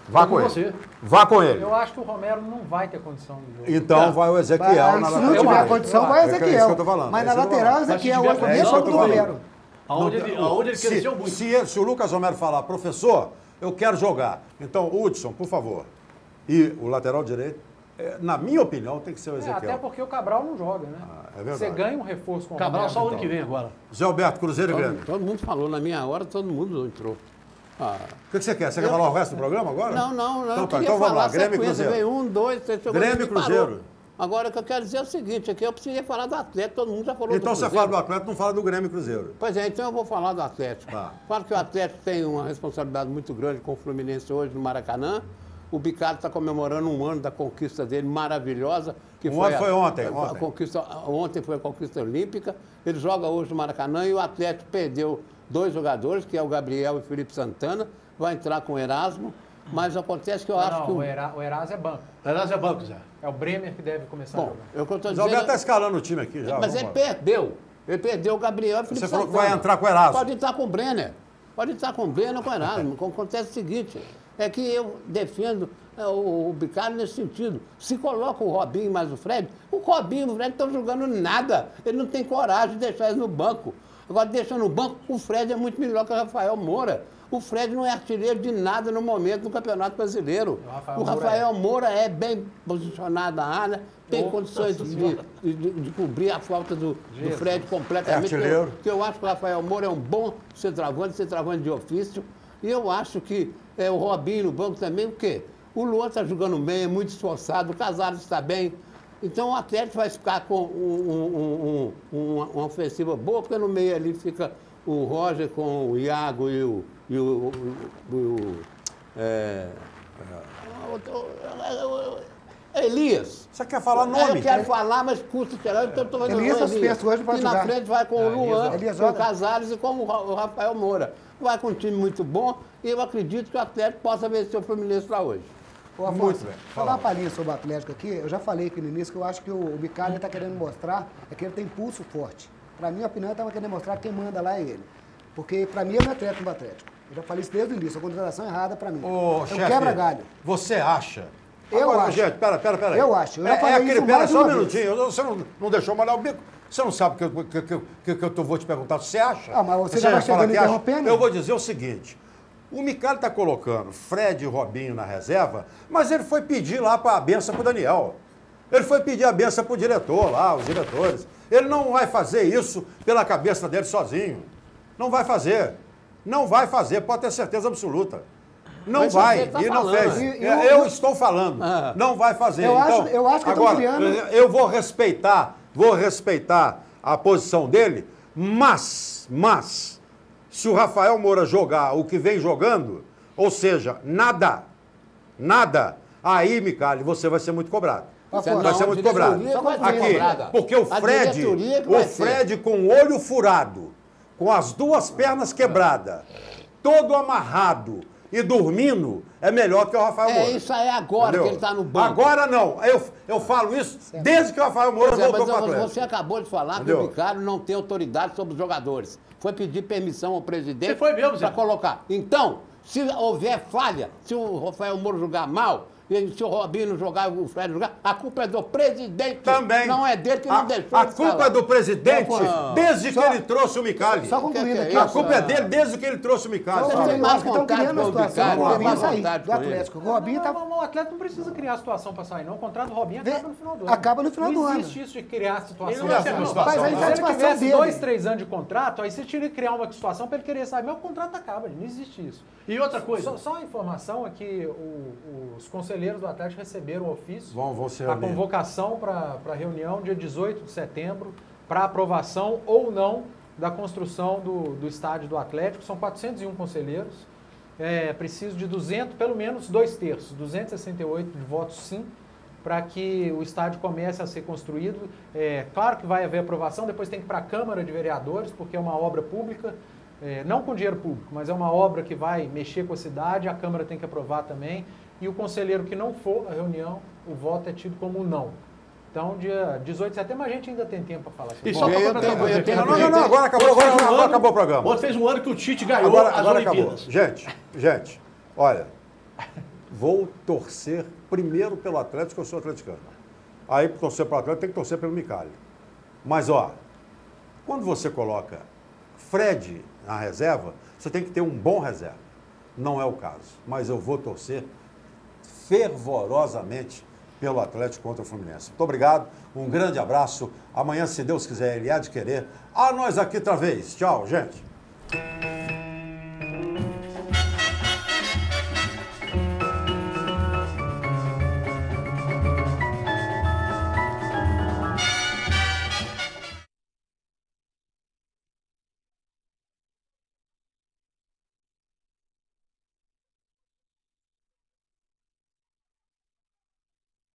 Vá com ele. Vá com ele. Eu acho que o Romero não vai ter condição de jogo. Então vai o Ezequiel na lateral. Se não tiver condição, vai o Ezequiel. É isso que eu tô falando. Mas na lateral, o Ezequiel hoje não é só do Romero. Aonde ele cresceu muito. Se o Lucas Romero falar, professor, eu quero jogar, então Hudson, por favor, e o lateral direito, na minha opinião, tem que ser o Ezequiel. Até porque o Cabral não joga, né? É verdade. Você ganha um reforço com o Cabral Romero, só o ano que vem agora. Zé Alberto, Cruzeiro e Grêmio. Todo mundo falou, na minha hora todo mundo entrou. O que você quer? Você quer falar o resto do programa agora? Não. Então vamos lá, Grêmio e Cruzeiro. Veio 1, 2, 3, Grêmio e Cruzeiro. Agora, o que eu quero dizer é o seguinte, aqui eu precisaria falar do Atlético, todo mundo já falou Então do você fala do Atlético, não fala do Grêmio e Cruzeiro. Pois é, então eu vou falar do Atlético. Falo que o Atlético tem uma responsabilidade muito grande com o Fluminense hoje no Maracanã. O Bicalho está comemorando um ano da conquista dele, maravilhosa. Que foi ontem. Ontem foi a conquista olímpica. Ele joga hoje no Maracanã e o Atlético perdeu 2 jogadores, que é o Gabriel e o Felipe Santana. Vai entrar com o Erasmo. Mas acontece que eu acho que... o Erasmo é banco. O Erasmo é banco, Zé. É o Bremer que deve começar a jogar. Eu tô dizendo... O Alberto está escalando o time aqui já. Mas ele perdeu. Ele perdeu o Gabriel e o Felipe Santana. Você falou que vai entrar com o Erasmo. Pode entrar com o Brenner. Pode entrar com o Brenner ou com o Erasmo. Acontece o seguinte, é que eu defendo o Bicalho nesse sentido. Se coloca o Robinho mais o Fred, o Robinho e o Fred estão jogando nada. Ele não tem coragem de deixar eles no banco. Agora, deixando no banco, o Fred é muito melhor que o Rafael Moura. O Fred não é artilheiro de nada no momento do Campeonato Brasileiro. O Rafael Moura é bem posicionado na área, tem condições de cobrir a falta do Fred completamente. Porque eu acho que o Rafael Moura é um bom centroavante de ofício. E eu acho que o Robinho no banco também, o quê? O Luan está jogando bem, é muito esforçado, o Casares está bem. Então o Atlético vai ficar com uma ofensiva boa, porque no meio ali fica o Roger com o Iago e o Elias. Você quer falar nome? Eu quero falar, mas custa tirar. Então eu estou fazendo Elias suspenso hoje para jogar. E na frente vai com o Luan, com o Casares e com o Rafael Moura. Vai com um time muito bom e eu acredito que o Atlético possa vencer o Fluminense lá hoje. Ô, Afonso, vou dar uma palhinha sobre o Atlético aqui. Eu já falei aqui no início que eu acho que o Bicalho está querendo mostrar que ele tem pulso forte. Para minha opinião, ele estava querendo mostrar que quem manda lá é ele. Porque para mim é o Atlético do Atlético. Eu já falei isso desde o início, a contratação errada para mim. Ô, chefe, quebra galho. Você acha? Eu Agora, acho. Gente, pera aí. Eu acho. Eu já falei isso mais só um uma minutinho. Você não deixou molhar o bico? Você não sabe que eu vou te perguntar se você acha? Ah, mas você já vai chegando interrompendo? Eu vou dizer o seguinte. O Micali está colocando Fred e Robinho na reserva, mas ele foi pedir lá a benção para o Daniel. Ele foi pedir a benção para o diretor lá, os diretores. Ele não vai fazer isso pela cabeça dele sozinho. Não vai fazer. Não vai fazer, pode ter certeza absoluta. Não vai, e não fez. Eu estou falando. Não vai fazer. Eu acho que agora, criando... eu vou respeitar a posição dele, mas, se o Rafael Moura jogar o que vem jogando, ou seja, nada, aí, Micali, você vai ser muito cobrado. Vai ser muito cobrado. Aqui, porque o Fred com o olho furado, com as 2 pernas quebradas, todo amarrado e dormindo, é melhor que o Rafael Moura. Isso aí é agora. Entendeu? Que ele está no banco. Agora não. Eu falo isso desde que o Rafael Moura voltou para o Atlético. Você acabou de falar que o Bicalho não tem autoridade sobre os jogadores. Foi pedir permissão ao presidente para colocar. Então, se houver falha, se o Rafael Moura jogar mal, se o Robinho não jogar, o Fred jogar, a culpa é do presidente. Também. Não é dele que não deixou. A culpa é do presidente desde que ele trouxe o Micali. Só concluindo aqui. A culpa é dele desde que ele trouxe o Micali. Vocês têm mais vontade com o Bicali. O Robinho sair do Atlético. O Robinho tá... O Atlético não precisa criar a situação para sair, não. O contrato do Robinho acaba no final do ano. Acaba no final do ano. Não existe isso de criar a situação. Mas aí se ele tivesse 2, 3 anos de contrato, aí você teria que criar uma situação para ele querer sair. Mas o contrato acaba, não existe isso. E outra coisa. Só a informação é que os conselheiros do Atlético receberam o ofício, a convocação para a reunião dia 18 de setembro, para aprovação ou não da construção do estádio do Atlético. São 401 conselheiros, preciso de pelo menos 2/3, 268 de votos sim, para que o estádio comece a ser construído. Claro que vai haver aprovação, depois tem que ir para a Câmara de Vereadores, porque é uma obra pública, não com dinheiro público, mas é uma obra que vai mexer com a cidade, a Câmara tem que aprovar também. E o conselheiro que não for à reunião, o voto é tido como não. Então, dia 18 de setembro, a gente ainda tem tempo para falar sobre isso. E só para completar. Não, agora acabou o programa. Ontem fez um ano que o Tite ganhou as Olimpíadas. Acabou. Gente, olha, vou torcer primeiro pelo Atlético, que eu sou atleticano. Aí, para torcer pelo Atlético, tem que torcer pelo Micali. Mas, quando você coloca Fred na reserva, você tem que ter um bom reserva. Não é o caso, mas eu vou torcer fervorosamente pelo Atlético contra o Fluminense. Muito obrigado, um grande abraço. Amanhã, se Deus quiser, ele há de querer. A nós aqui outra vez. Tchau, gente.